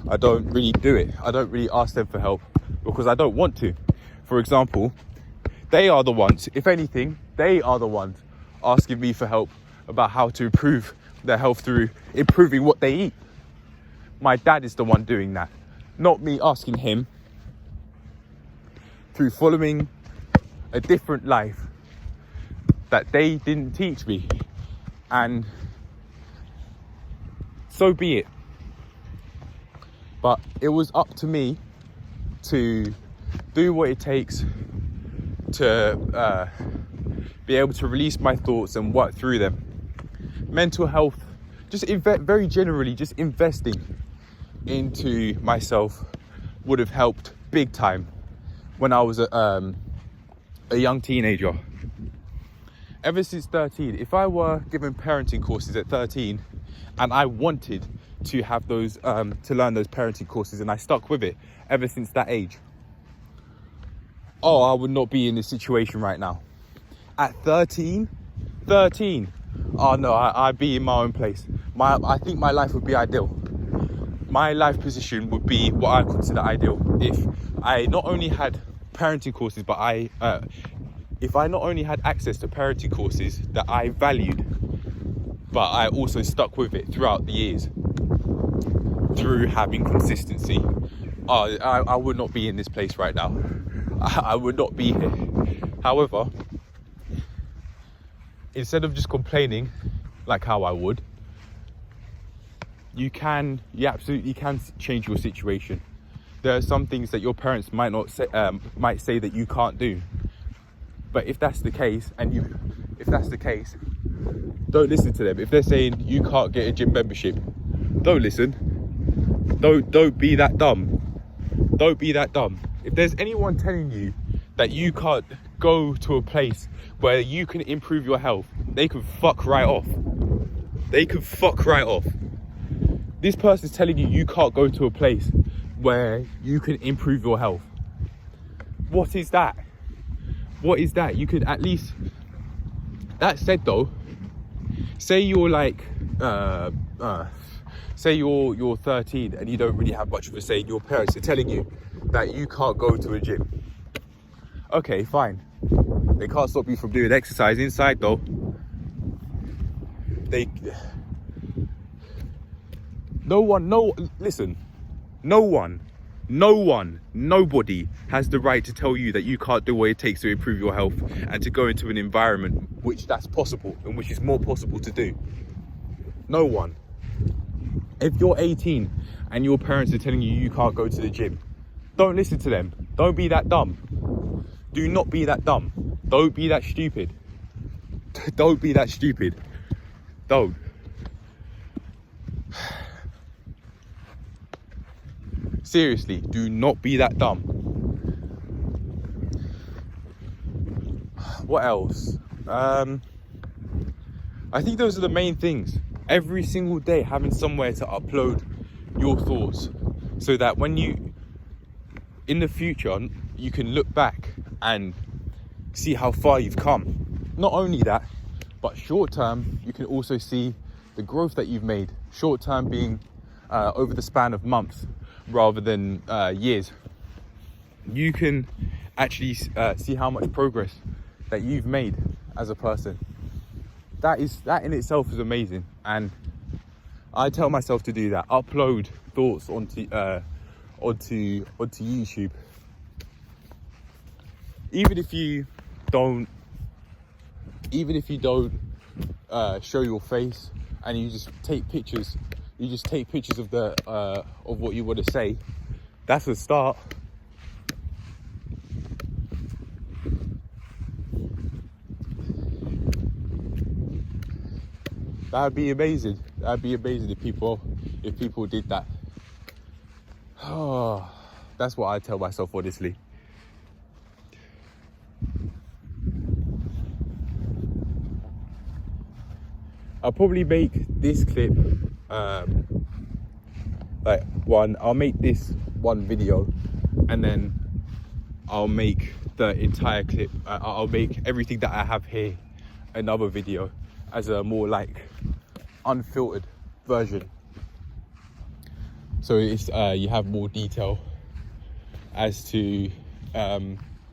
I don't really do it. I don't really ask them for help because I don't want to. For example, they are the ones, if anything, they are the ones asking me for help about how to improve their health through improving what they eat. My dad is the one doing that, not me asking him, through following a different life that they didn't teach me. And so be it. But it was up to me to do what it takes to be able to release my thoughts and work through them. Mental health, just very generally, just investing into myself would have helped big time when I was a young teenager. Ever since 13, if I were given parenting courses at 13 and I wanted to have those, to learn those parenting courses, and I stuck with it ever since that age, oh, I would not be in this situation right now. At 13, oh no, I'd be in my own place. I think my life would be ideal. My life position would be what I consider ideal if I not only had parenting courses, but if I not only had access to parenting courses that I valued, but I also stuck with it throughout the years through having consistency. I would not be in this place right now. I would not be here. However, instead of just complaining like how I would, you absolutely can change your situation. There are some things that your parents might say that you can't do. But if that's the case, don't listen to them. If they're saying you can't get a gym membership, don't listen. Don't be that dumb. Don't be that dumb. If there's anyone telling you that you can't go to a place where you can improve your health, they can fuck right off. They can fuck right off. This person's telling you you can't go to a place where you can improve your health. What is that? What is that? You could at least... That said though, say you're like... say you're 13 and you don't really have much of a say, and your parents are telling you that you can't go to a gym. Okay, fine. They can't stop you from doing exercise inside though. Nobody has the right to tell you that you can't do what it takes to improve your health and to go into an environment which that's possible and which is more possible to do. No one. If you're 18 and your parents are telling you you can't go to the gym, don't listen to them. Don't be that dumb. Do not be that dumb. Don't be that stupid. Don't be that stupid. Don't. Seriously, do not be that dumb. What else? I think those are the main things. Every single day having somewhere to upload your thoughts so that when you, in the future, you can look back and see how far you've come. Not only that, but short term, you can also see the growth that you've made. Short term being over the span of months rather than years. You can actually see how much progress that you've made as a person. That in itself is amazing, and I tell myself to do that. Upload thoughts onto YouTube. Even if you don't show your face and you just take pictures. You just take pictures of of what you want to say. That's a start. That'd be amazing. That'd be amazing if people did that. Oh, that's what I tell myself, honestly. I'll probably make this clip I'll make this one video, and then I'll make the entire clip. I'll make everything that I have here another video as a more like unfiltered version. So it's you have more detail as to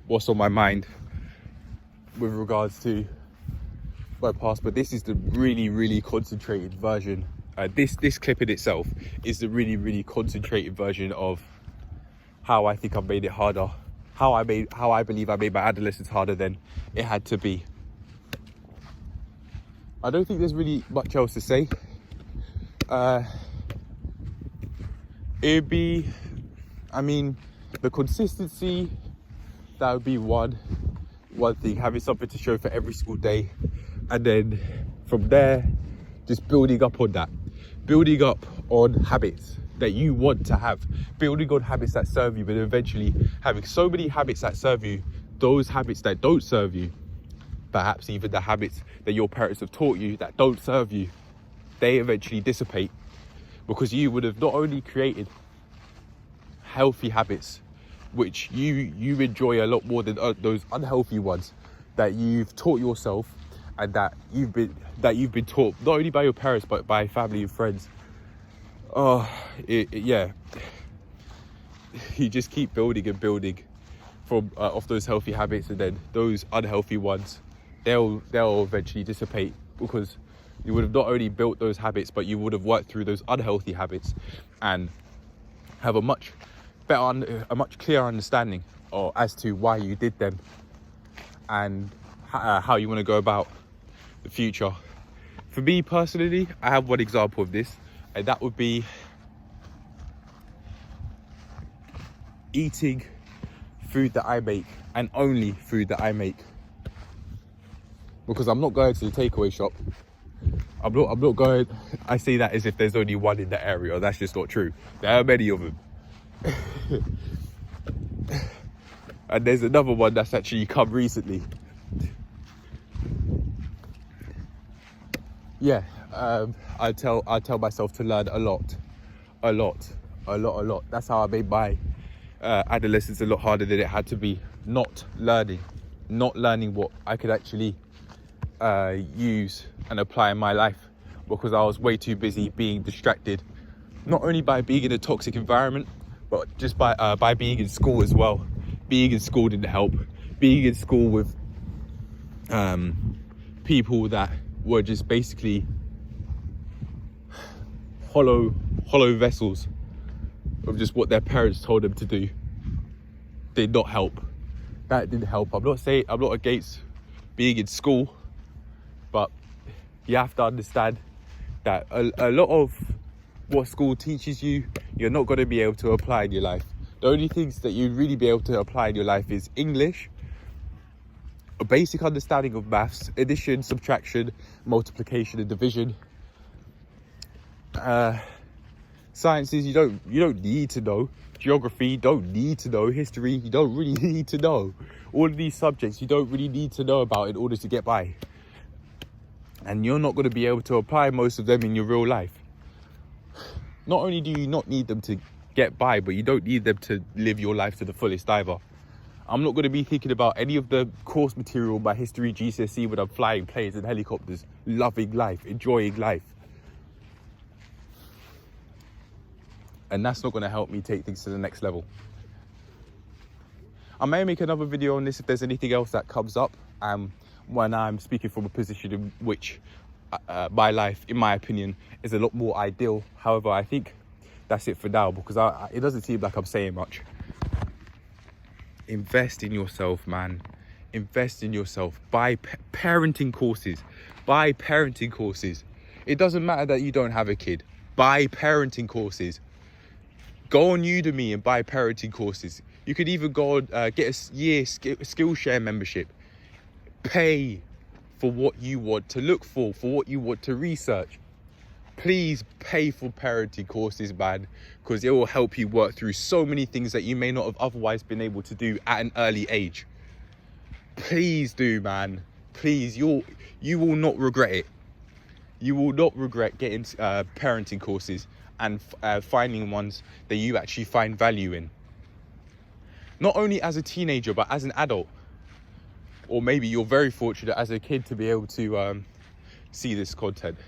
what's on my mind with regards to my past. But this is the really concentrated version. This clip in itself is the really concentrated version of how I think I've made it harder, how I believe I made my adolescence harder than it had to be. I don't think there's really much else to say. It'd be, the consistency, that would be one thing, having something to show for every single day, and then from there, just building up on that, building up on habits that you want to have, building on habits that serve you, but eventually having so many habits that serve you, those habits that don't serve you, perhaps even the habits that your parents have taught you that don't serve you, they eventually dissipate, because you would have not only created healthy habits, which you enjoy a lot more than those unhealthy ones that you've taught yourself, and that you've been taught not only by your parents but by family and friends. Yeah, you just keep building and building from off those healthy habits, and then those unhealthy ones, they'll eventually dissipate, because you would have not only built those habits, but you would have worked through those unhealthy habits and have a much clearer understanding as to why you did them, and how you want to go about the future. For me personally, I have one example of this, and that would be eating food that I make, and only food that I make. Because I'm not going to the takeaway shop. I'm not going. I say that as if there's only one in the area. That's just not true. There are many of them. And there's another one that's actually come recently. Yeah, I tell myself to learn a lot. That's how I made my adolescence a lot harder than it had to be. Not learning what I could actually use and apply in my life, because I was way too busy being distracted, not only by being in a toxic environment, but just by being in school as well. Being in school didn't help. Being in school with people that were just basically hollow vessels of just what their parents told them to do did not help. That didn't help. I'm not against being in school, but you have to understand that a lot of what school teaches you, you're not going to be able to apply in your life. The only things that you'd really be able to apply in your life is English, a basic understanding of maths, addition, subtraction, multiplication and division. Sciences, you don't need to know. Geography, you don't need to know. History, you don't really need to know. All of these subjects, you don't really need to know about in order to get by. And you're not going to be able to apply most of them in your real life. Not only do you not need them to get by, but you don't need them to live your life to the fullest either. I'm not going to be thinking about any of the course material by history GCSE when I'm flying planes and helicopters, loving life, enjoying life. And that's not going to help me take things to the next level. I may make another video on this if there's anything else that comes up, when I'm speaking from a position in which my life, in my opinion, is a lot more ideal. However, I think that's it for now, because it doesn't seem like I'm saying much. Invest in yourself, man. Invest in yourself. Buy parenting courses. Buy parenting courses. It doesn't matter that you don't have a kid. Buy parenting courses. Go on Udemy and buy parenting courses. You could even go on, get a year Skillshare membership. Pay for what you want to look for what you want to research. Please pay for parenting courses, man, because it will help you work through so many things that you may not have otherwise been able to do at an early age. Please do, man. Please, you will not regret it. You will not regret getting parenting courses and finding ones that you actually find value in. Not only as a teenager, but as an adult. Or maybe you're very fortunate as a kid to be able to see this content.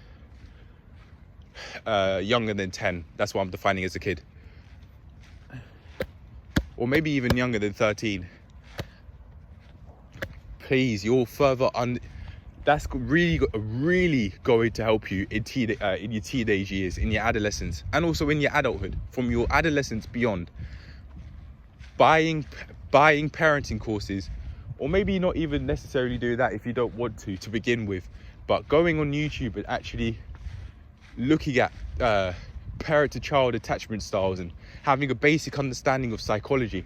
Younger than 10, that's what I'm defining as a kid. Or maybe even younger than 13. Please, you're further that's really going to help you in your teenage years, in your adolescence, and also in your adulthood. From your adolescence beyond, buying parenting courses, or maybe not even necessarily do that if you don't want to begin with, but going on YouTube and actually looking at parent-to-child attachment styles and having a basic understanding of psychology,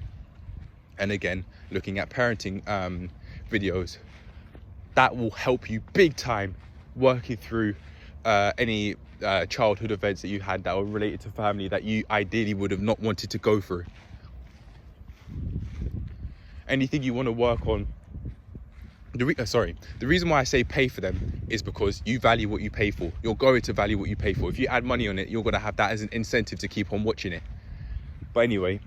and again looking at parenting videos, that will help you big time working through any childhood events that you had that were related to family that you ideally would have not wanted to go through. Anything you want to work on. The reason why I say pay for them is because you value what you pay for. You're going to value what you pay for. If you add money on it, you're going to have that as an incentive to keep on watching it. But anyway,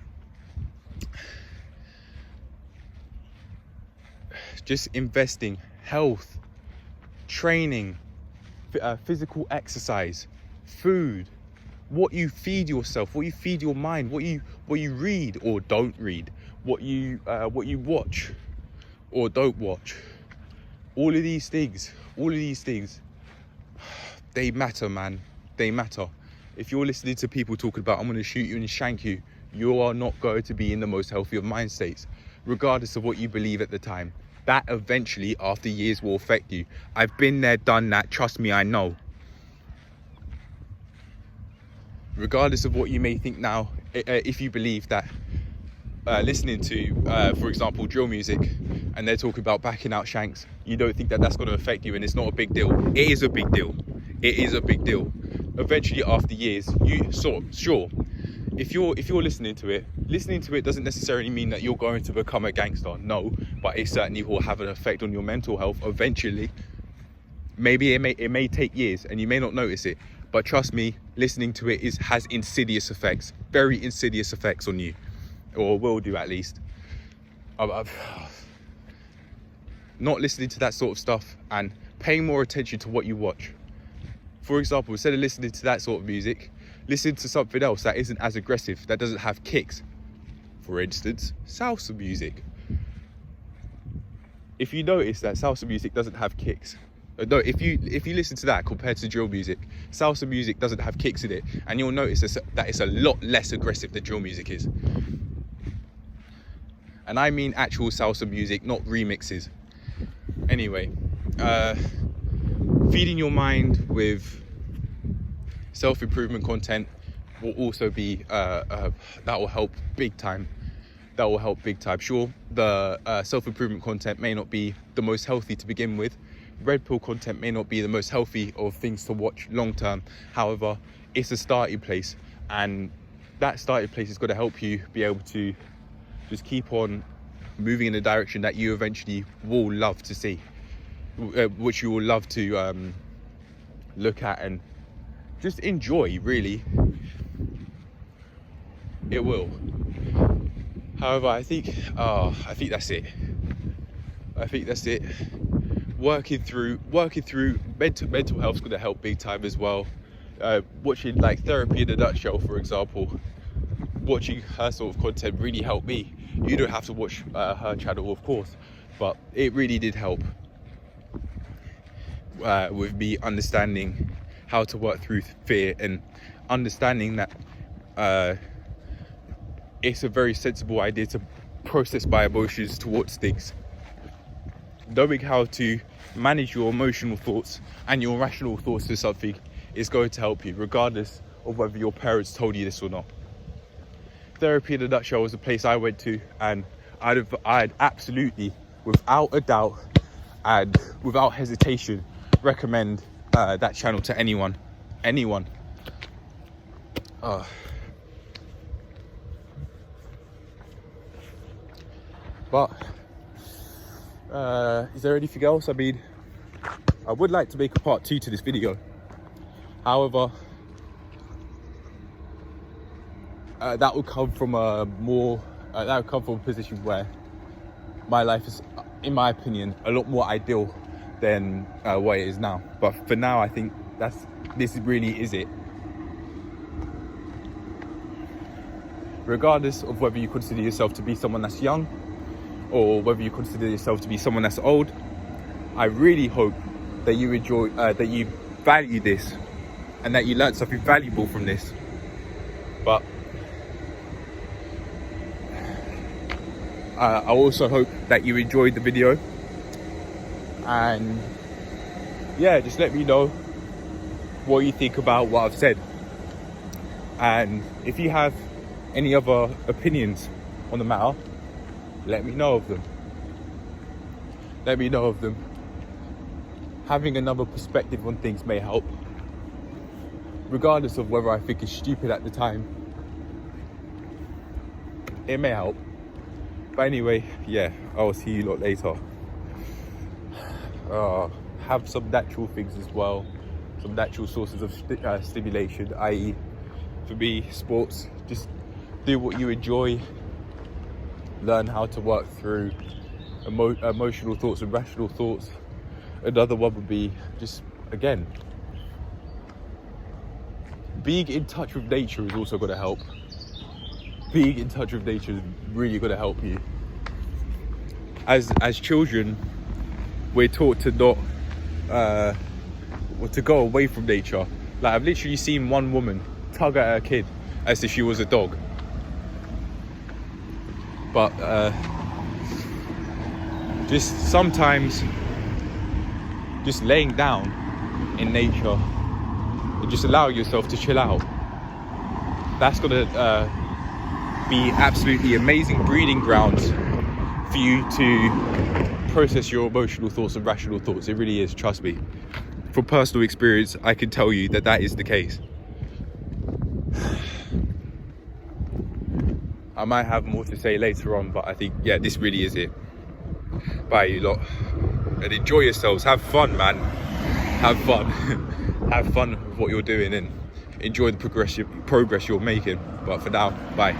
just investing, health, training, physical exercise, food, what you feed yourself, what you feed your mind, what you read or don't read, what you watch or don't watch. All of these things, they matter, man. They matter. If you're listening to people talking about, I'm going to shoot you and shank you, you are not going to be in the most healthy of mind states, regardless of what you believe at the time. That eventually, after years, will affect you. I've been there, done that. Trust me, I know. Regardless of what you may think now, if you believe that listening to, for example, drill music, and they're talking about backing out shanks, you don't think that that's going to affect you, and it's not a big deal. It is a big deal. It is a big deal. Eventually, after years, sure, if you're listening to it doesn't necessarily mean that you're going to become a gangster. No, but it certainly will have an effect on your mental health eventually. Maybe it may take years, and you may not notice it. But trust me, listening to it has insidious effects, very insidious effects on you, or will do at least. I've not listening to that sort of stuff and paying more attention to what you watch. For example, instead of listening to that sort of music, listen to something else that isn't as aggressive, that doesn't have kicks. For instance, salsa music. If you notice that salsa music doesn't have kicks, no, if you listen to that compared to drill music, salsa music doesn't have kicks in it, and you'll notice that it's a lot less aggressive than drill music is. And I mean actual salsa music, not remixes. Anyway, feeding your mind with self-improvement content will also be that will help big time. Sure, the self-improvement content may not be the most healthy to begin with. Red pill content may not be the most healthy of things to watch long term. However, it's a starting place, and that starting place is going to help you be able to just keep on moving in the direction that you eventually will love to see, which you will love to look at and just enjoy, really. It will. However, I think that's it. Working through mental health is going to help big time as well. Watching like Therapy in a Nutshell, for example, watching her sort of content really helped me. You don't have to watch her channel, of course, but it really did help with me understanding how to work through fear and understanding that it's a very sensible idea to process my emotions towards things. Knowing how to manage your emotional thoughts and your rational thoughts to something is going to help you, regardless of whether your parents told you this or not. Therapy in a Nutshell was a place I went to, and I'd absolutely, without a doubt and without hesitation, recommend that channel to anyone. But is there anything else? I mean, I would like to make a part 2 to this video. However, that will come from a position where my life is, in my opinion, a lot more ideal than what it is now. But for now, I think this really is it. Regardless of whether you consider yourself to be someone that's young or whether you consider yourself to be someone that's old, I really hope that you enjoy, that you value this, and that you learn something valuable from this. But I also hope that you enjoyed the video, and yeah, just let me know what you think about what I've said, and if you have any other opinions on the matter, let me know of them. Having another perspective on things may help, regardless of whether I think it's stupid at the time. It may help. But anyway, yeah, I'll see you lot later. Have some natural things as well, some natural sources of stimulation, i.e. for me, sports. Just do what you enjoy, learn how to work through emotional thoughts and rational thoughts. Another one would be just, again, being in touch with nature is also going to help. Being in touch with nature is really going to help you. As children, we're taught to not, to go away from nature. Like, I've literally seen one woman tug at her kid as if she was a dog. But just sometimes, just laying down in nature and just allow yourself to chill out, that's gonna be absolutely amazing breeding grounds for you to process your emotional thoughts and rational thoughts. It really is, trust me. From personal experience, I can tell you that that is the case. I might have more to say later on, but I think, yeah, this really is it. Bye, you lot. And enjoy yourselves. Have fun, man. Have fun. Have fun with what you're doing and enjoy the progress you're making. But for now, bye.